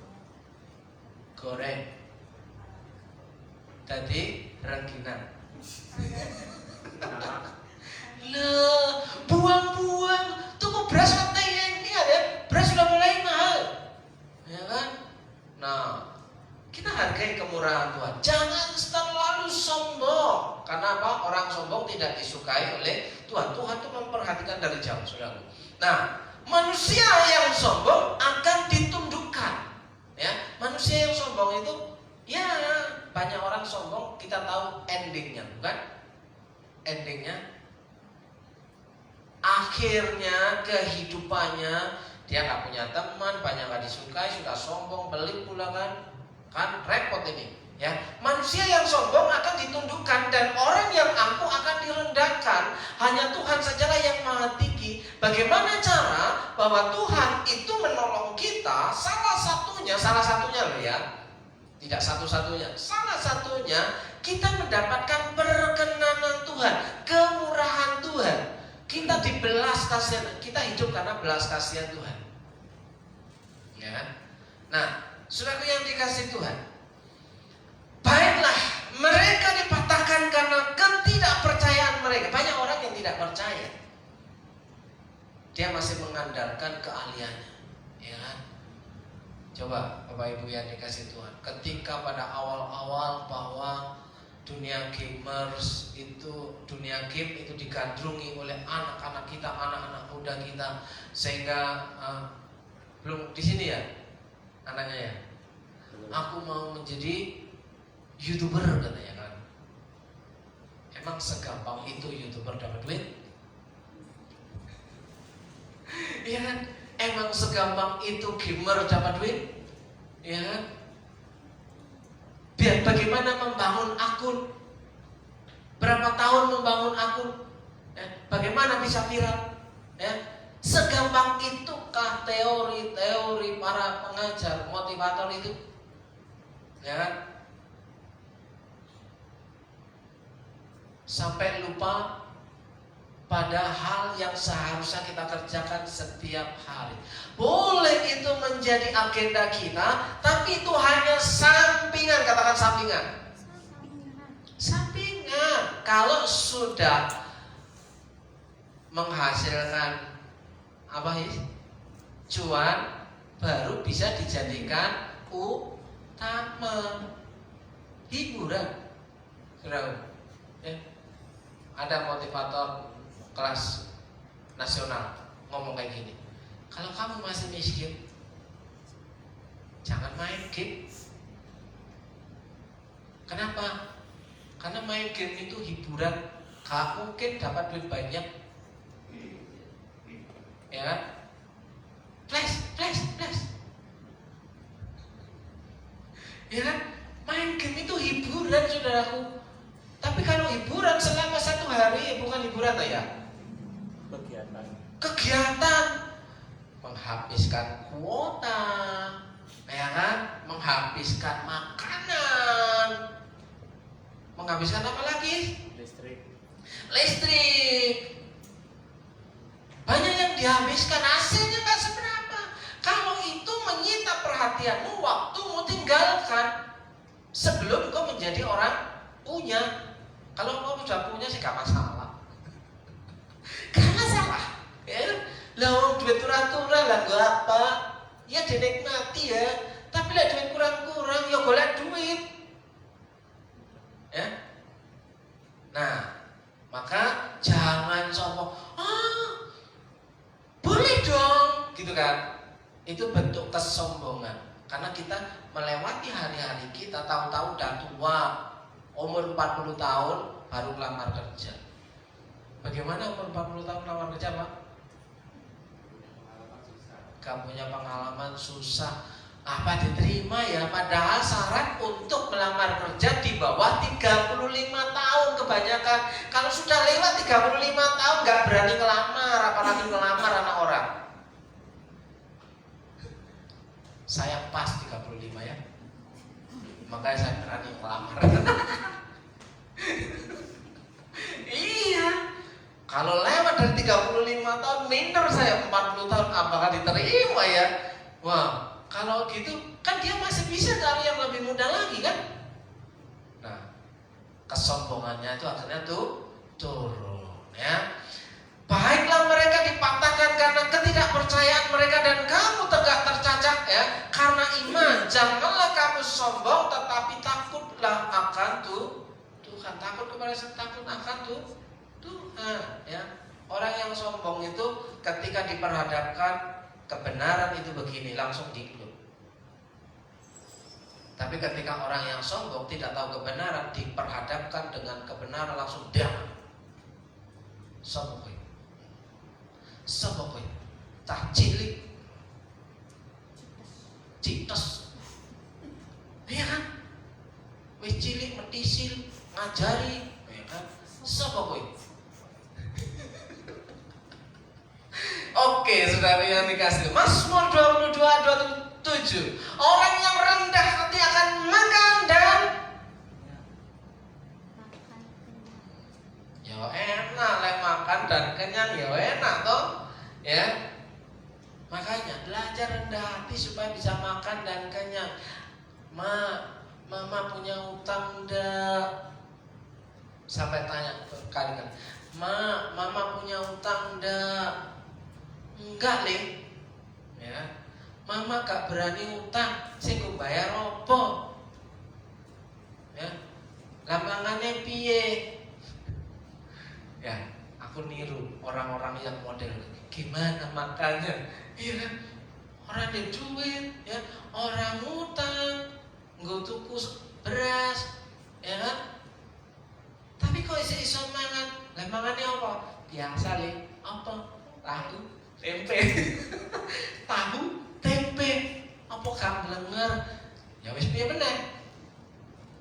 goreng, tadi rengginang. Lah, buang-buang. Tuku beras katanya ini ada. Beras sudah mulai mahal. Ya kan? Nah, kita hargai kemurahan Tuhan. Jangan terlalu sombong. Karena apa? Orang sombong tidak disukai oleh Tuhan. Tuhan itu memperhatikan dari jauh, saudara. Nah, manusia yang sombong akan ditundukkan. Ya, manusia yang sombong itu, ya banyak orang sombong. Kita tahu endingnya, bukan? Endingnya, akhirnya kehidupannya dia nggak punya teman, banyak nggak disukai, sudah sombong, pelit pula kan repot ini. Ya, manusia yang sombong akan ditundukkan dan orang yang angkuh akan direndahkan. Hanya Tuhan sajalah yang maha tinggi. Bagaimana cara bahwa Tuhan itu menolong kita? Salah satunya loh ya, tidak satu-satunya. Salah satunya kita mendapatkan perkenanan Tuhan, kemurahan Tuhan. Kita dibelas kasihan, kita hidup karena belas kasihan Tuhan. Ya. Nah, saudaraku yang dikasihi Tuhan, baiklah, mereka dipatahkan karena ketidakpercayaan mereka. Banyak orang yang tidak percaya. Dia masih mengandalkan keahliannya. Ya kan? Coba Bapak Ibu yang dikasihi Tuhan, ketika pada awal-awal bahwa dunia gamers itu, dunia game itu digandrungi oleh anak-anak kita, anak-anak muda kita, sehingga belum di sini ya anaknya ya. Aku mau menjadi YouTuber katanya kan. Emang segampang itu YouTuber dapat duit? Iya kan? Emang segampang itu gamer dapat duit? Iya kan? Biar bagaimana membangun akun? Berapa tahun membangun akun? Ya, bagaimana bisa viral? Ya, segampang itukah teori-teori para pengajar, motivator itu? Ya kan? Sampai lupa pada hal yang seharusnya kita kerjakan setiap hari. Boleh itu menjadi agenda kita, tapi itu hanya sampingan. Katakan sampingan. Sampingan. Kalau sudah menghasilkan apa sih? Cuan, baru bisa dijadikan utama. Hiburan. Saudara, ya. Ada motivator kelas nasional ngomong kayak gini, kalau kamu masih miskin, jangan main game. Kenapa? Karena main game itu hiburan, gak mungkin dapat duit banyak. Ya kan? Flash. Ya kan? Main game itu hiburan, saudaraku. Tapi kalau hiburan selama 1 hari, bukan hiburan ya? Kegiatan menghabiskan kuota, ya kan? Menghabiskan makanan, menghabiskan apa lagi? Listrik. Banyak yang dihabiskan, hasilnya nggak seberapa. Kalau itu menyita perhatianmu, waktumu, tinggalkan sebelum kau menjadi orang punya. Kalau kau sudah punya sih gak masalah. Gak masalah. Ya, lah duit turun-turun lah gak apa. Ya dinikmati ya. Tapi lah duit kurang-kurang ya golek duit. Ya. Nah, maka jangan sombong. Boleh dong, gitu kan? Itu bentuk kesombongan. Karena kita melewati hari-hari kita, tahu-tahu udah tua, umur 40 tahun baru lamar kerja. Bagaimana umur 40 tahun lamar kerja, Pak? Gak punya pengalaman, susah. Apa diterima ya? Padahal syarat untuk melamar kerja di bawah 35 tahun kebanyakan. Kalau sudah lewat 35 tahun gak berani ngelamar, apalagi ngelamar anak orang. Saya pas 35 ya. Makanya saya berani ngelamar. Iya. Kalau lewat dari 35 tahun, minder saya 40 tahun, apakah diterima ya? Wah, kalau gitu kan dia masih bisa cari yang lebih muda lagi kan? Nah, kesombongannya itu akhirnya tuh turun, ya. Baiklah mereka dipatahkan karena ketidakpercayaan mereka dan kamu tegak tercacat, ya. Karena iman, janganlah kamu sombong, tetapi takutlah akan Tuhan. Takut kepada takut akan Tuhan, ya. Orang yang sombong itu ketika diperhadapkan kebenaran itu begini, langsung dikluk. Tapi ketika orang yang sombong tidak tahu kebenaran, diperhadapkan dengan kebenaran langsung dam. Sombong. Sombong. Tak cilik. Citos. Iya kan? Wis cilik metisil, ngajari, ya kan? Sombong. Oke, saudara yang dikasih, Mazmur 22:27. Orang yang rendah hati akan makan dan makan kenyang. ya enak, lek makan dan kenyang ya enak toh, ya. Makanya belajar rendah hati supaya bisa makan dan kenyang. Mama punya utang ndak? Sampai tanya berkali-kali, Mama punya utang ndak? Enggak, Ling. Ya. Mama gak berani utang, sing go bayar opo? Ya. Lambangannya piye? Ya, aku niru orang-orang yang model gimana makannya. Iya kan? Orang ada duit, ya, orang utang, nggo tuku beras, ya kan? Tapi kok iso mangan? Lambangannya apa? Biasa, Ling. Apa? Tahu, tempe. Tahu, tempe. Apa gak blenger? Ya wis piye meneh?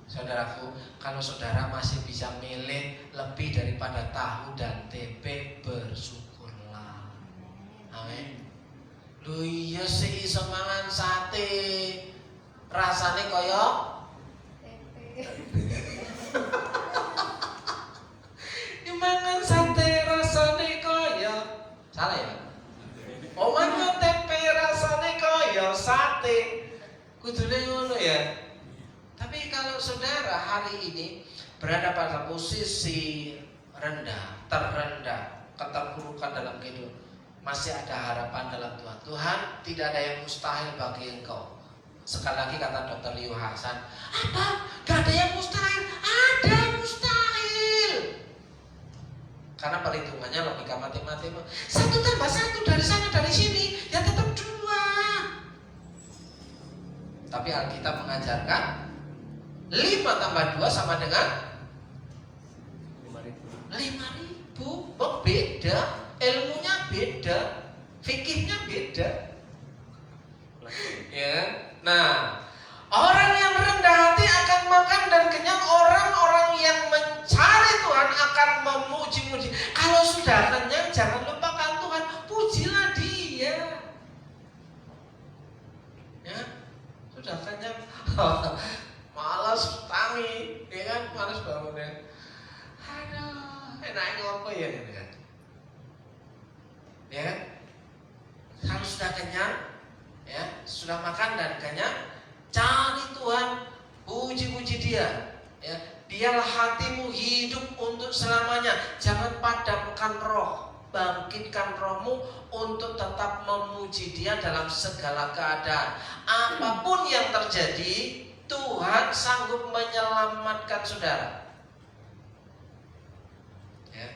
Saudaraku, kalau saudara masih bisa milih lebih daripada tahu dan tempe, bersyukurlah. Amin. Lho iya sih iso mangan sate. Rasane kaya Tempe. mangan sate rasane kaya salah ya? Oh, mangan tempe rasane kaya sate. Kudune ngono ya. Tapi kalau saudara hari ini berada pada posisi rendah, terendah, keterpurukan dalam kehidupan, masih ada harapan dalam Tuhan. Tuhan, tidak ada yang mustahil bagi engkau. Sekali lagi kata Dr. Liu Hasan, apa? Gak ada yang mustahil? Ada yang mustahil. Karena perhitungannya logika matematika. 1 tambah 1 dari sana dari sini, ya tetap 2. Tapi Alkitab mengajarkan 5 tambah 2 sama dengan 5.000. Oh, beda, ilmunya beda, fikihnya beda. Ya. Nah, orang yang rendah hati akan makan dan kenyang. Orang-orang yang mencari Tuhan akan memuji-muji. Kalau sudah kenyang, jangan lupakan Tuhan, pujilah Dia. Ya, sudah kenyang. Malas tangi, ya kan? Malas bangunnya. Aduh, enaknya apa ya gitu kan? Ya, kalau sudah kenyang, ya sudah makan dan kenyang, cari Tuhan, puji-puji Dia. Ya, biarlah hatimu hidup untuk selamanya. Jangan padamkan roh, bangkitkan rohmu untuk tetap memuji Dia dalam segala keadaan. Apapun yang terjadi, Tuhan sanggup menyelamatkan saudara. Ya.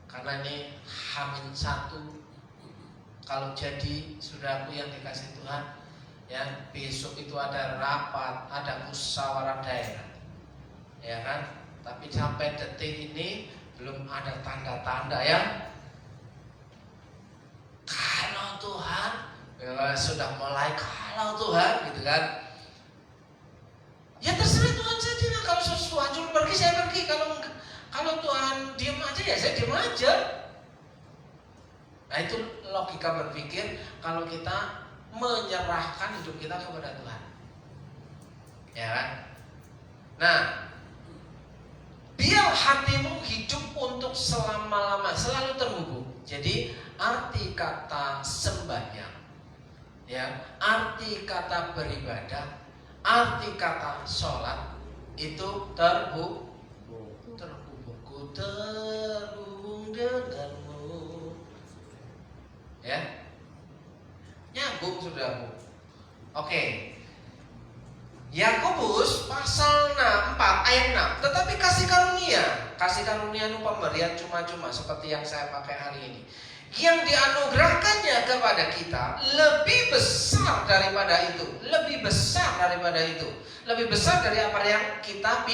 Karena ini H-1. Kalau jadi saudaraku yang dikasih Tuhan, ya besok itu ada rapat, ada musyawarah daerah, ya kan? Tapi sampai detik ini belum ada tanda-tanda ya. Kalau Tuhan, ya, sudah mulai kalau Tuhan, gitu kan? Ya terserah Tuhan saja lah. Kalau Tuhan suruh pergi, saya pergi. Kalau Tuhan diam aja, ya saya diam aja. Nah itu logika berpikir kalau kita menyerahkan hidup kita kepada Tuhan, ya kan? Nah, biar hatimu hidup untuk selama-lama, selalu terhubung. Jadi arti kata sembahyang, ya, arti kata beribadah, arti kata sholat itu terhubung. terhubung denganmu. Ya, nyambung saudaraku. Oke. Yakobus pasal 4 ayat 6. Tetapi kasih karunia itu pemberian cuma-cuma seperti yang saya pakai hari ini. Yang dianugerahkannya kepada kita lebih besar daripada itu, lebih besar dari apa yang kita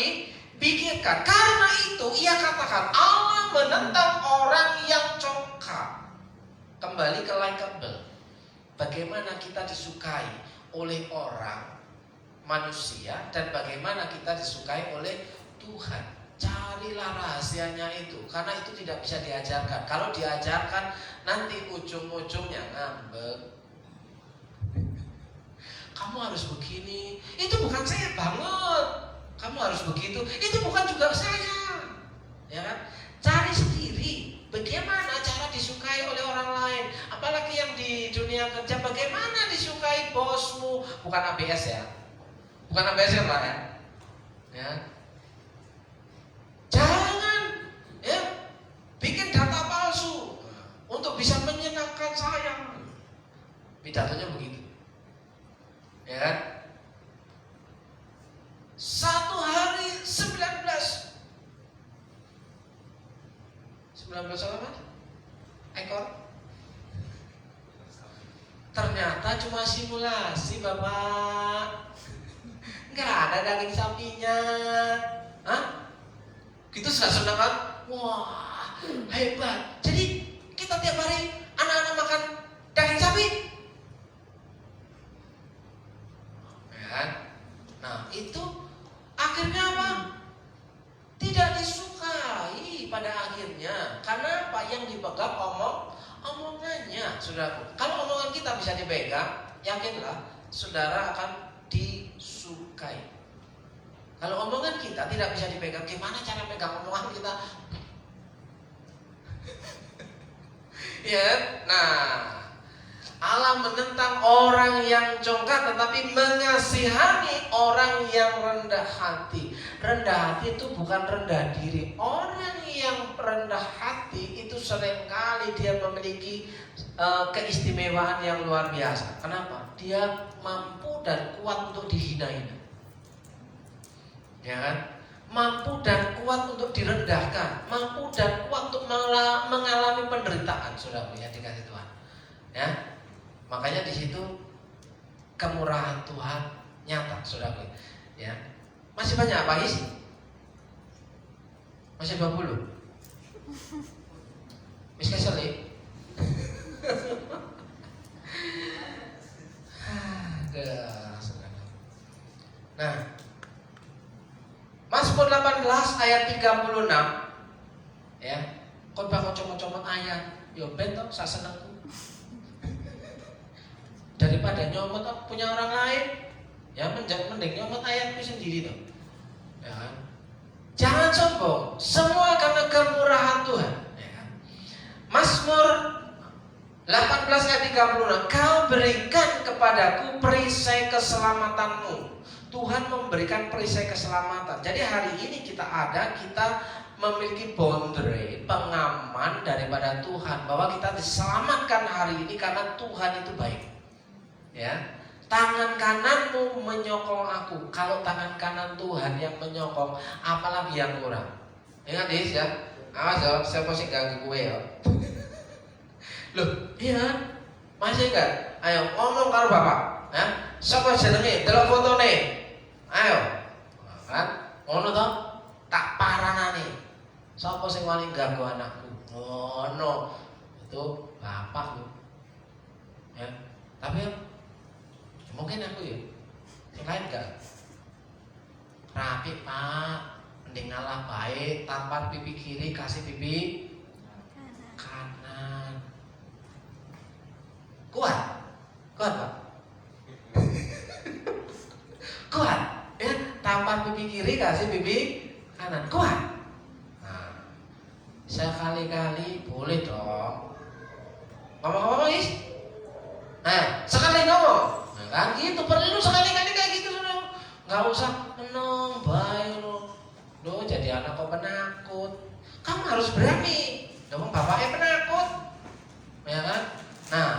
pikirkan. Karena itu ia katakan Allah menentang orang yang congkak. Kembali ke likable. Bagaimana kita disukai oleh orang, manusia, dan bagaimana kita disukai oleh Tuhan. Carilah rahasianya itu, karena itu tidak bisa diajarkan. Kalau diajarkan nanti ujung-ujungnya ngambek. Kamu harus begini, itu bukan saya banget. Kamu harus begitu, itu bukan juga saya. Ya kan? Cari sendiri bagaimana cara disukai oleh orang lain. Apalagi yang di dunia kerja, bagaimana disukai bosmu. Bukan ABS ya. Bukan ABS ya Pak ya. Ya. Jangan ya bikin data palsu untuk bisa menyenangkan saya. Pidatonya begitu. Ya kan? Satu hari 19 apa? Ekor. Ternyata cuma simulasi Bapak. Nggak ada daging sapinya. Hah? Gitu sudah senang kan? Wah, hebat. Jadi kita tiap hari anak-anak makan daging sapi. Ya kan? Nah, itu akhirnya apa? Tidak disukai pada akhirnya. Karena apa? Yang dipegang omongannya, saudaraku. Kalau omongan kita bisa dipegang, yakinlah saudara akan disukai. Kalau omongan kita tidak bisa dipegang, gimana cara pegang omongan kita? Ya, nah, Allah menentang orang yang congkak, tetapi mengasihani orang yang rendah hati. Rendah hati itu bukan rendah diri. Orang yang rendah hati itu seringkali dia memiliki keistimewaan yang luar biasa. Kenapa? Dia mampu dan kuat untuk dihina-hina. Ya kan? Mampu dan kuat untuk direndahkan, mampu dan kuat untuk mengalami penderitaan, saudara yang dikasih Tuhan. Ya, makanya di situ kemurahan Tuhan nyata, saudara. Ya, masih banyak apa isi? Masih 20. Bisa selip. Nah, Mazmur 18 ayat 36. Ya, khotbah comot-comot ayat. Yo ben to sak senengku. Daripada nyomot punya orang lain, ya mending nyomot ayatku sendiri toh. Ya kan? Jangan sombong, semua karena kemurahan Tuhan, ya kan? Mazmur 18 ayat 36. Kau berikan kepadaku perisai keselamatanmu. Tuhan memberikan perisai keselamatan. Jadi hari ini kita memiliki boundary, pengaman daripada Tuhan, bahwa kita diselamatkan hari ini karena Tuhan itu baik. Ya, tangan kananmu menyokong aku. Kalau tangan kanan Tuhan yang menyokong, apalagi yang kurang. Ingat ya, awas ya, saya pasti ganggu gue ya. Loh, iya, masih enggak? Ayo ngomong karo bapak. Ya, siapa jenenge? Delok fotone. Ayo, kan? Ngono toh? Tak paranane. Sapa sing wani ganggu anakku? Ngono. Itu bapak lho. Ya. Tapi mungkin aku ya. Yang lain enggak. Rapi, Pak. Mending ngalah baik, tampar pipi kiri, kasih pipi kanan. Kuat. Kuat, Pak. Kuat. Ya, tampar pipi kiri, kasih pipi kanan. Kuat. Nah, sekali-kali boleh dong. Ngomong-ngomong, Is. Nah, sekali ngomong. Nah, kan gitu, perlu sekali-kali kayak gitu, Saudara. Enggak usah menong bae lo. Lo jadi anak kok penakut. Kamu harus berani. Dong bapaknya penakut. Ya kan? Nah,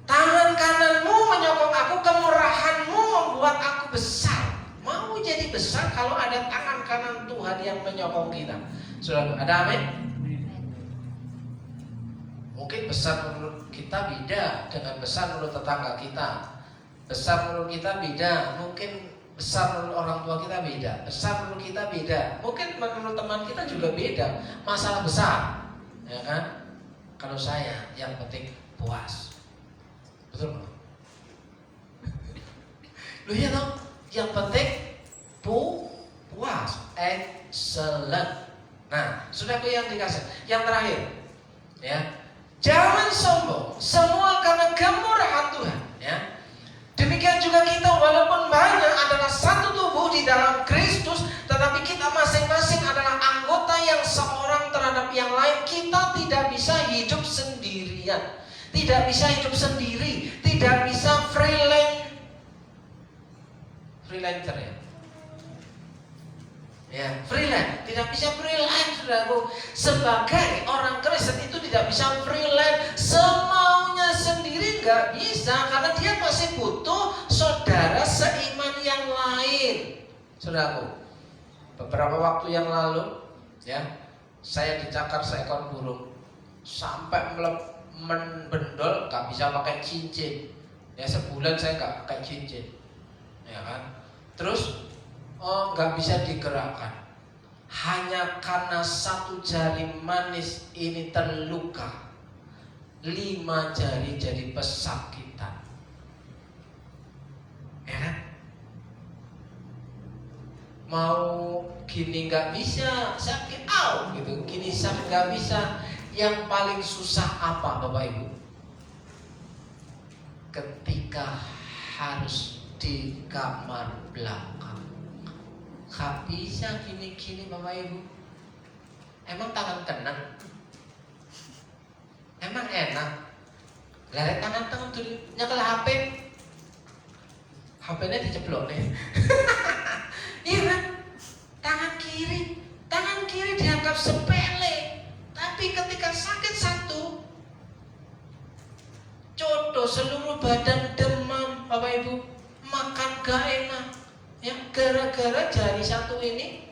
tangan kananmu menyokong aku, kemurahanmu membuat aku besar. Mau jadi besar kalau ada tangan kanan Tuhan yang menyokong kita. Saudara, ada amin? Mungkin besar menurut kita beda dengan besar menurut tetangga kita. Besar menurut kita beda, mungkin besar menurut orang tua kita beda. Besar menurut kita beda, mungkin menurut teman kita juga beda. Masalah besar, ya kan? Kalau saya yang penting puas. Betul nggak? Lu ya dong, yang penting puas, excellent. Nah, saudaraku yang dikasih, yang terakhir, ya. Jangan sombong, semua karena kemurahan Tuhan, ya. Demikian juga kita, walaupun banyak adalah satu tubuh di dalam Kristus, tetapi kita masing-masing adalah anggota yang seorang terhadap yang lain. Kita tidak bisa hidup sendirian, tidak bisa hidup sendiri, tidak bisa freelancer ya. Ya, freelance, tidak bisa freelance, saudaraku. Sebagai orang Kristen itu tidak bisa freelance, semaunya sendiri nggak bisa, karena dia masih butuh saudara seiman yang lain, saudaraku. Beberapa waktu yang lalu, ya, saya dicakar seekor burung sampai membendol, nggak bisa pakai cincin. Ya, sebulan saya nggak pakai cincin, ya kan. Terus nggak bisa digerakkan, hanya karena satu jari manis ini terluka, 5 jari jadi pesakitan, ya kan? Mau gini nggak bisa, sakit gitu, gini sakit nggak bisa. Yang paling susah apa, Bapak Ibu? Ketika harus di kamar belakang. Gak bisa gini-gini, Bapak Ibu. Emang tangan kanan? Emang enak? Lari tangan dulu nyekel HP. HP-nya diceblok nih. Iya kan? Tangan kiri dianggap sepele. Tapi ketika sakit satu, codo seluruh badan demam, Bapak Ibu. Makan gak enak. Ya, gara-gara jari satu ini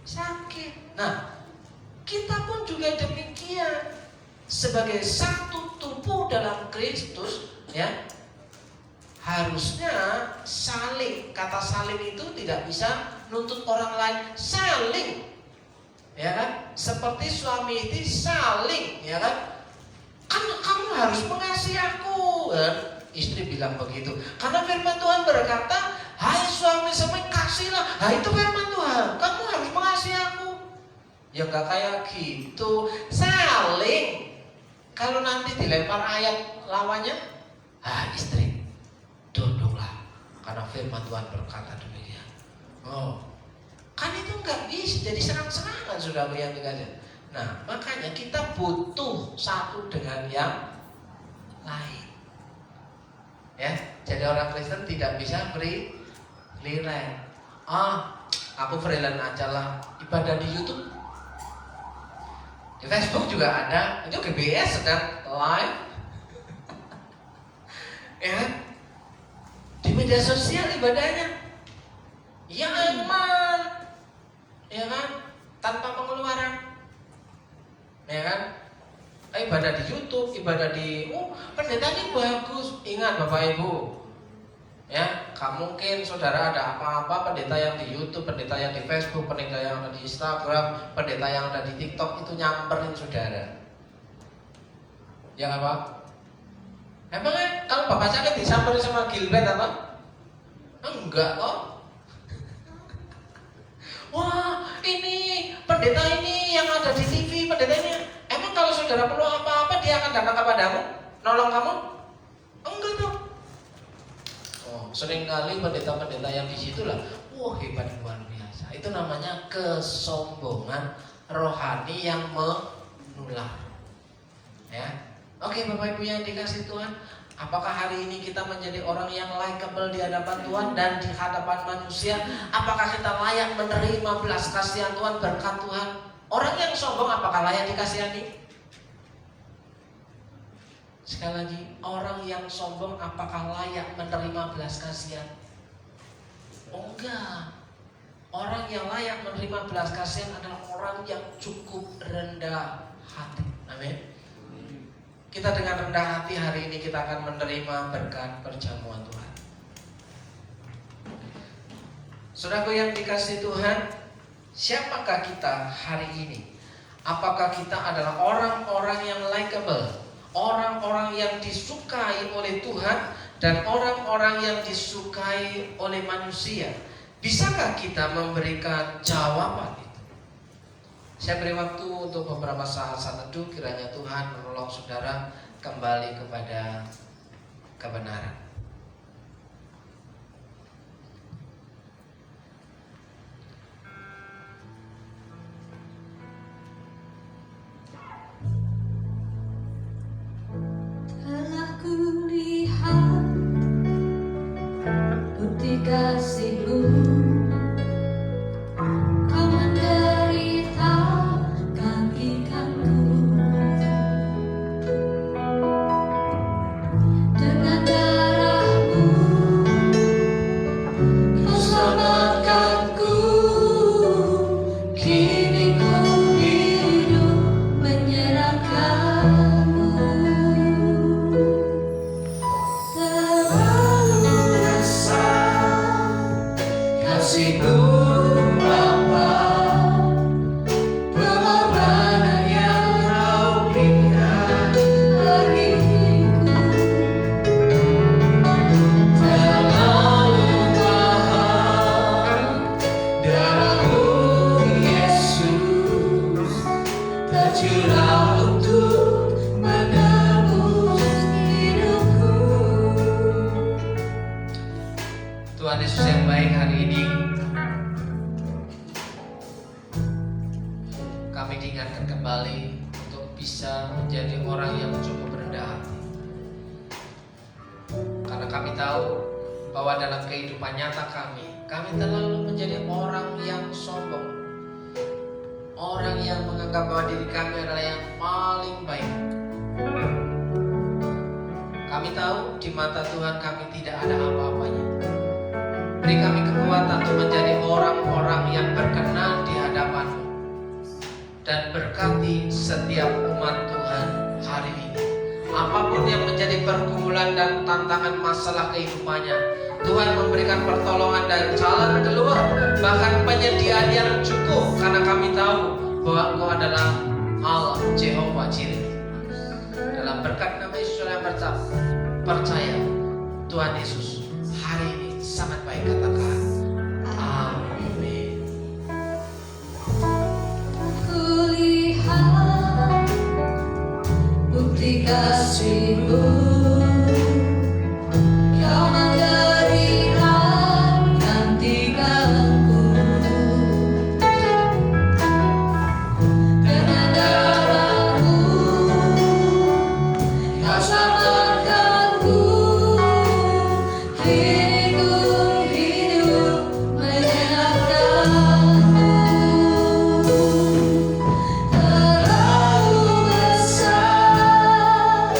sakit. Nah, kita pun juga demikian. Sebagai satu tubuh dalam Kristus, ya, harusnya saling. Kata saling itu tidak bisa nuntut orang lain. Saling, ya kan? Seperti suami istri saling, ya kan? Kan kamu harus mengasihi aku, kan? Istri bilang begitu. Karena firman Tuhan berkata, hai suami kasihlah. Nah, itu firman Tuhan. Kamu harus mengasihi aku. Ya gak kayak gitu. Saling. Kalau nanti dilempar ayat lawannya, istri, tunduklah. Karena firman Tuhan berkata demikian. Oh, kan itu gak bisa jadi serang-serangan, saudara yang dikasih. Nah, makanya kita butuh satu dengan yang lain. Ya, jadi orang Kristen tidak bisa freelance. Aku freelance aja lah, ibadah di YouTube, di Facebook juga ada. Itu GBS sedang live, ya, di media sosial ibadahnya, ya aman, ya kan, tanpa pengeluaran, ya kan. Ibadah di YouTube, ibadah di pendeta ini bagus. Ingat Bapak Ibu, ya, mungkin saudara ada apa-apa, pendeta yang di YouTube, pendeta yang di Facebook, pendeta yang ada di Instagram, pendeta yang ada di TikTok itu nyamperin saudara. Ya apa? Emangnya kalau Bapak sakit disamperin sama Gilbert apa? Enggak kok. Wah, ini pendeta ini yang ada di TV, pendeta ini. Emang kalau saudara perlu apa-apa dia akan datang kepadamu, nolong kamu? Enggak dong. Seringkali pendeta-pendeta yang di situ lah, hebat luar biasa. Itu namanya kesombongan rohani yang menular. Ya, oke. Oke, Bapak Ibu yang dikasih Tuhan, apakah hari ini kita menjadi orang yang likeable di hadapan Tuhan dan di hadapan manusia? Apakah kita layak menerima belas kasihan Tuhan, berkat Tuhan? Orang yang sombong apakah layak dikasihani? Sekali lagi, orang yang sombong apakah layak menerima belas kasihan? Oh enggak. Orang yang layak menerima belas kasihan adalah orang yang cukup rendah hati. Amin. Kita dengan rendah hati hari ini kita akan menerima berkat perjamuan Tuhan. Saudaraku yang dikasihi Tuhan, siapakah kita hari ini? Apakah kita adalah orang-orang yang likeable, orang-orang yang disukai oleh Tuhan, dan orang-orang yang disukai oleh manusia? Bisakah kita memberikan jawaban itu? Saya beri waktu untuk beberapa saat teduh, kiranya Tuhan menolong saudara kembali kepada kebenaran. Telah kulihat bukti kasih-Mu, Kau menderita gantikanku. Dengan darah-Mu Kau selamatkanku. Kini ku hidup menyerahkan-Mu. Terlalu besar kasih-Mu Bapa, pengorbanan yang Kau berikan bagiku. Terlalu mahal darah-Mu Yesus, tercurah untuk menebus hidupku. Tuhan Yesus yang baik, hari ini kami diingatkan kembali untuk bisa menjadi orang yang cukup rendah hati. Karena kami tahu bahwa dalam kehidupan nyata kami terlalu menjadi orang yang sombong, orang yang menganggap bahwa diri kami adalah yang paling baik. Kami tahu di mata Tuhan kami tidak ada apa-apanya. Beri kami kekuatan untuk menjadi orang-orang yang berkenan di hadapan-Mu, dan berkati setiap umat Tuhan hari ini. Apapun yang menjadi pergumulan dan tantangan masalah kehidupannya, Tuhan memberikan pertolongan dan jalan keluar, bahkan penyediaan yang cukup, karena kami tahu bahwa Engkau adalah Allah Jehovah Jireh. Dalam berkat nama Yesus yang percaya, Tuhan Yesus hari ini sangat baik, katakan amin. Kulihat bukti kasih-Mu, Kau menderita gantikanku. Dengan darah-Mu Kau selamatkanku. Kini ku hidup menyenangkan-Mu. Terlalu besar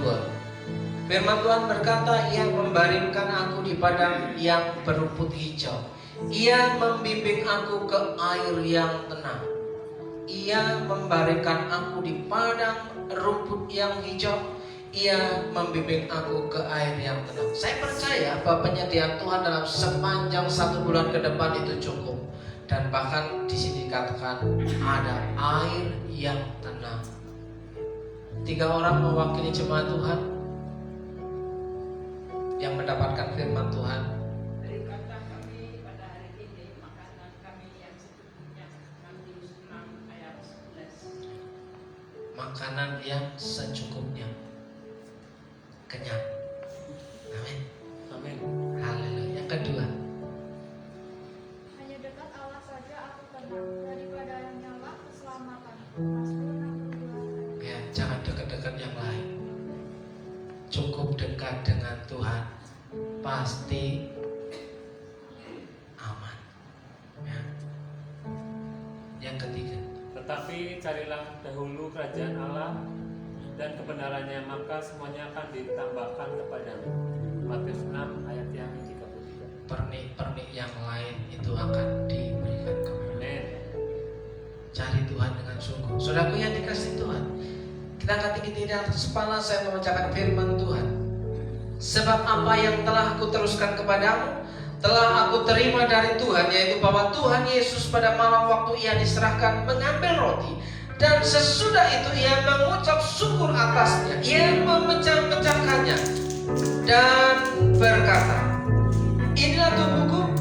2. Firman Tuhan berkata, Ia membaringkan aku di padang yang berumput hijau. Ia membimbing aku ke air yang tenang. Ia membaringkan aku di padang rumput yang hijau. Ia membimbing aku ke air yang tenang. Saya percaya bahwa penyediaan Tuhan dalam sepanjang 1 bulan ke depan itu cukup. Dan bahkan di sini dikatakan ada air yang tenang. 3 orang mewakili jemaat Tuhan yang mendapatkan firman Tuhan. Berikanlah kami pada hari ini makanan kami yang secukupnya. Matius 6 ayat 11. Makanan yang secukupnya. Kenyang. Amin. Amin. Haleluya. Yang kedua, Hanya dekat Allah saja aku tenang, daripada yang nyala keselamatan. Mazmur 62. ya jangan dekat-dekat yang lain. Cukup dekat dengan Tuhan, pasti aman. Ya. Yang ketiga, Tetapi carilah dahulu kerajaan Allah dan kebenarannya, maka semuanya akan ditambahkan kepadamu. Matius 6 ayat yang 33. pernik-pernik yang lain itu akan diberikan kepada. Amin. Cari Tuhan dengan sungguh. Saudaraku yang dikasihi Tuhan, kita angkat tinggi di atas kepala, saya membacakan firman Tuhan. Sebab apa yang telah aku teruskan kepadamu telah aku terima dari Tuhan, yaitu bahwa Tuhan Yesus pada malam waktu Ia diserahkan mengambil roti, dan sesudah itu Ia mengucap syukur atasnya. Ia memecah-mecahkannya dan berkata, inilah tubuhku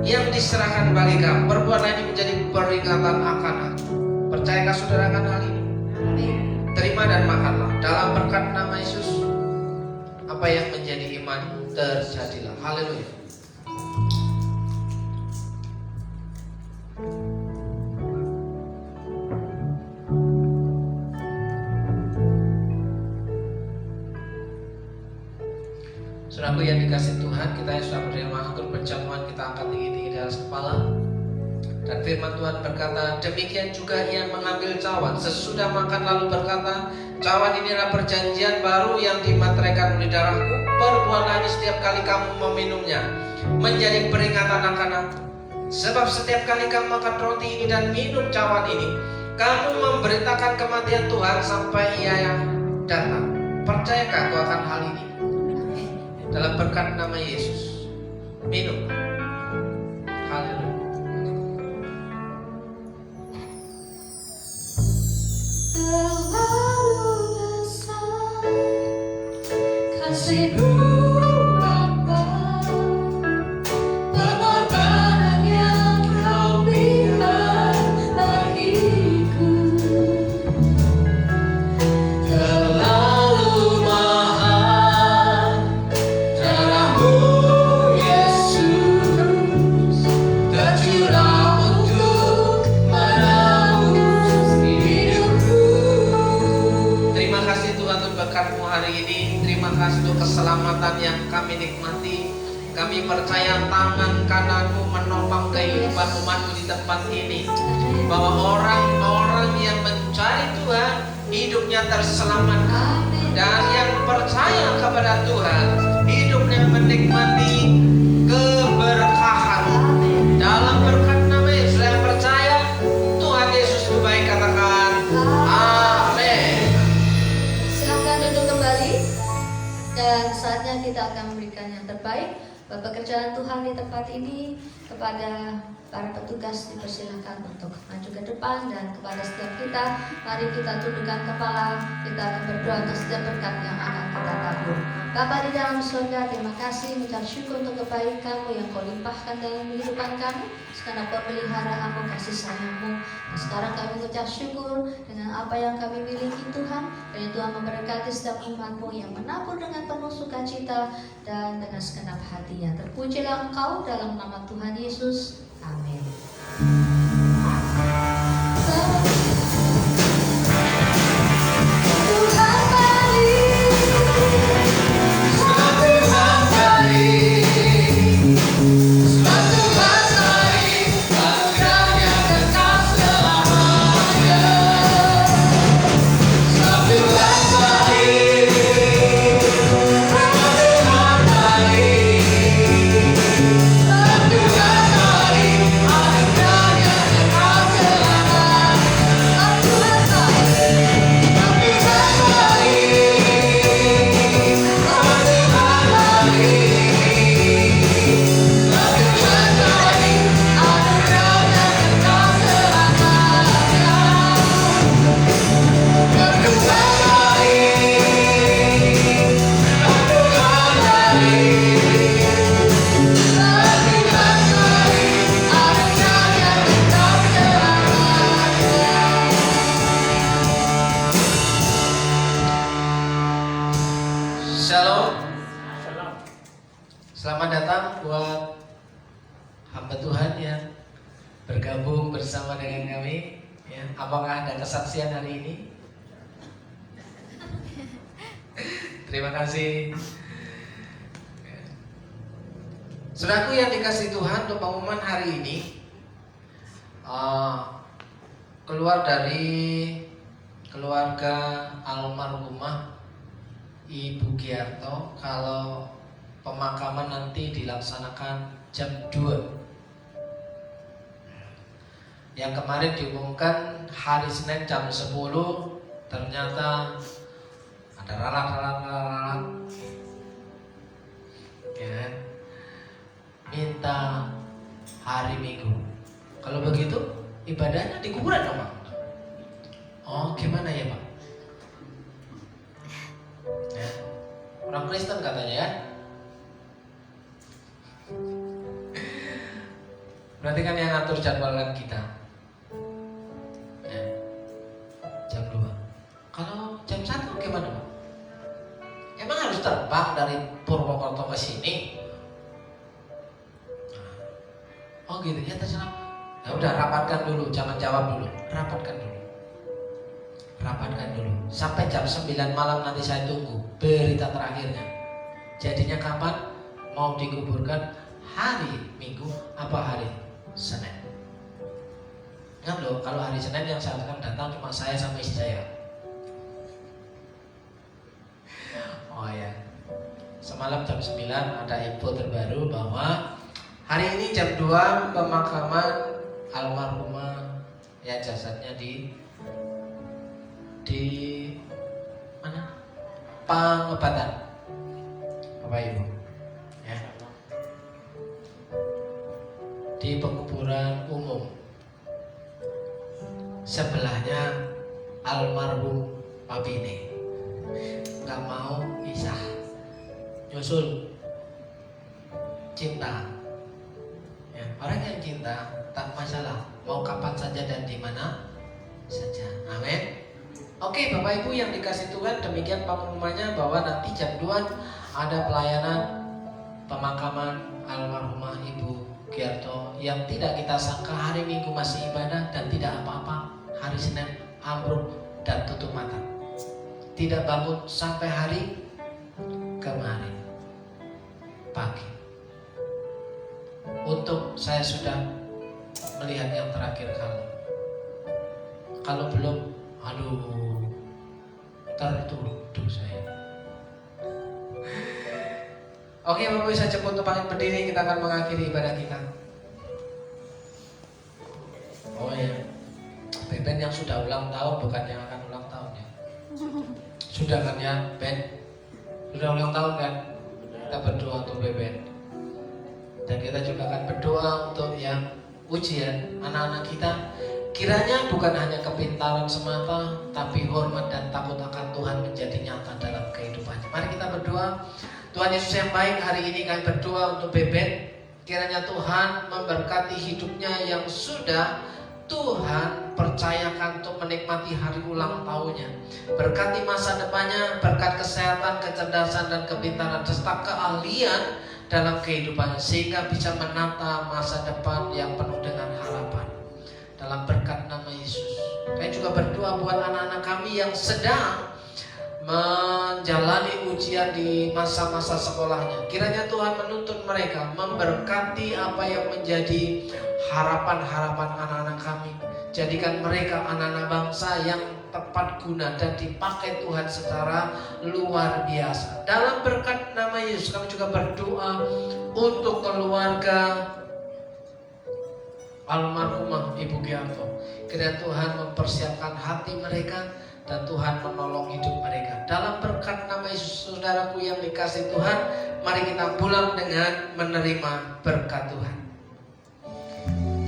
yang diserahkan bagi kamu. Perbuatan ini menjadi peringatan akan aku. Percayakah saudara akan hal ini? Amin. Terima dan makanlah. Dalam berkat nama Yesus, apa yang menjadi iman terjadilah. Haleluya. Saudaraku yang dikasih Tuhan, kita yang sudah menerima anggur perjamuan, kita angkat tinggi-tinggi di atas kepala. Dan firman Tuhan berkata, demikian juga Ia mengambil cawan sesudah makan lalu berkata, cawan ini adalah perjanjian baru yang dimateraikan oleh darahku. Perbuatlah ini setiap kali kamu meminumnya, menjadi peringatan akan aku. Sebab setiap kali kamu makan roti ini dan minum cawan ini, kamu memberitakan kematian Tuhan sampai Ia yang datang. Percayakah kau akan hal ini? Dalam berkat nama Yesus, minum. Haleluya. Terlalu besar kasih-Mu Bapa, pengorbanan yang Kau berikan bagiku terlalu mahal. Darah-Mu Yesus tercurah untuk menebus hidupku. Terima kasih Tuhan untuk berkat-Mu hari ini. Terima kasih untuk keselamatan yang kami nikmati. Kami percaya tangan kanan-Mu menopang kehidupan umat-Mu di tempat ini, bahwa orang-orang yang mencari Tuhan hidupnya terselamatkan, dan yang percaya kepada Tuhan hidupnya menikmati keberkahan. Dalam berkat nama Yesus, yang percaya Tuhan Yesus itu baik, katakan amin. Silakan duduk kembali. Dan saatnya kita akan memberikan yang terbaik buat pekerjaan Tuhan di tempat ini. Kepada para petugas dipersilakan untuk maju ke depan, dan kepada setiap kita, mari kita tundukkan kepala. Kita akan berdoa untuk setiap berkat yang akan kita tabur. Bapa di dalam surga, terima kasih, mengucap syukur untuk kebaikan-Mu yang Kau limpahkan dalam kehidupan kami, karena pemeliharaanmu, kasih sayang-Mu. Nah, sekarang kami mengucap syukur dengan apa yang kami miliki Tuhan, dan Tuhan memberkati setiap umat-Mu yang menabur dengan penuh sukacita dan dengan segenap hatinya. Terpujilah Engkau dalam nama Tuhan Yesus. Amin. Tuhan baik, Tuhan baik, Tuhan baik, anugerahnya kekal selamanya. Tuhan baik. Shalom. Shalom. Selamat datang buat hamba Tuhan yang bergabung bersama dengan kami. Ya, apakah ada kesaksian hari ini? Terima kasih. Saudaraku yang dikasih Tuhan, untuk pengumuman hari ini keluar dari keluarga almarhumah Ibu Giarto, kalau pemakaman nanti dilaksanakan jam 2. Yang kemarin diumumkan hari Senin jam 10, ternyata ada ralat ya, minta hari Minggu. Kalau begitu ibadahnya di kuburan dong, Pak? Oh, gimana ya, Pak? Ya, orang Kristen katanya ya. Berarti kan yang ngatur jadwalan kita ya, jam 2. Kalau jam 1 gimana, Pak? Emang harus terbang dari Purwokerto ke sini? Oh gitu ya, terserah. Ya udah, rapatkan dulu, jangan jawab dulu. Rapatkan dulu. Sampai jam 9 malam nanti saya tunggu berita terakhirnya. Jadinya kapan mau dikuburkan, hari Minggu apa hari Senin? Ingat loh, kalau hari Senin yang saya akan datang cuma saya sama istri saya. Oh ya, semalam jam 9 ada info terbaru bahwa hari ini jam 2 pemakaman almarhumah, ya jasadnya di mana? Pangobatan, Bapak Ibu ya, di penguburan umum. Sebelahnya almarhum Pak Bini, nggak mau pisah, nyusul cinta ya. Orang yang cinta tak masalah, mau kapan saja dan di mana saja. Amin. Oke, Bapak Ibu yang dikasih Tuhan, demikian pengumumannya bahwa nanti jam 2 ada pelayanan pemakaman almarhumah Ibu Giarto yang tidak kita sangka hari Minggu masih ibadah dan tidak apa-apa, hari Senin ambruk dan tutup mata. Tidak bangun sampai hari kemarin pagi. Untuk saya sudah melihat yang terakhir kali. Kalau belum, aduh, tertuduh saya. Oke, Bapak bisa cepat tumpangin berdiri, kita akan mengakhiri ibadah kita. Oh ya, Beben yang sudah ulang tahun, bukan yang akan ulang tahun ya. Sudah kan ya, Ben? Sudah ulang tahun kan? Kita berdoa untuk Beben. Dan kita juga akan berdoa untuk yang ujian anak-anak kita. Kiranya bukan hanya kepintaran semata, tapi hormat dan takut akan Tuhan menjadi nyata dalam kehidupannya. Mari kita berdoa. Tuhan Yesus yang baik, hari ini kami berdoa untuk Beben. Kiranya Tuhan memberkati hidupnya yang sudah Tuhan percayakan untuk menikmati hari ulang tahunnya. Berkati masa depannya, berkat kesehatan, kecerdasan, dan kepintaran, serta keahlian dalam kehidupannya, sehingga bisa menata masa depan yang penuh dengan harapan. Dalam berkat nama Yesus. Kami juga berdoa buat anak-anak kami yang sedang menjalani ujian di masa-masa sekolahnya. Kiranya Tuhan menuntun mereka, memberkati apa yang menjadi harapan-harapan anak-anak kami. Jadikan mereka anak-anak bangsa yang tepat guna dan dipakai Tuhan secara luar biasa. Dalam berkat nama Yesus kami juga berdoa untuk keluarga almarhumah Ibu Giarto. Kiranya Tuhan mempersiapkan hati mereka dan Tuhan menolong hidup mereka. Dalam berkat nama Yesus, saudaraku yang dikasih Tuhan, mari kita pulang dengan menerima berkat Tuhan.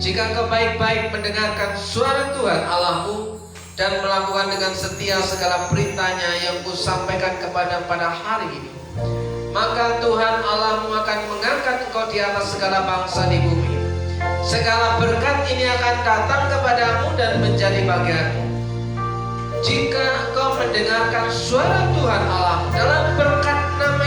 Jika engkau baik-baik mendengarkan suara Tuhan Allahmu dan melakukan dengan setia segala perintahnya yang kusampaikan kepada pada hari ini, maka Tuhan Allahmu akan mengangkat engkau di atas segala bangsa di bumi. Segala berkat ini akan datang kepadamu dan menjadi bagianmu. jika engkau mendengarkan suara Tuhan Allah dalam berkat nama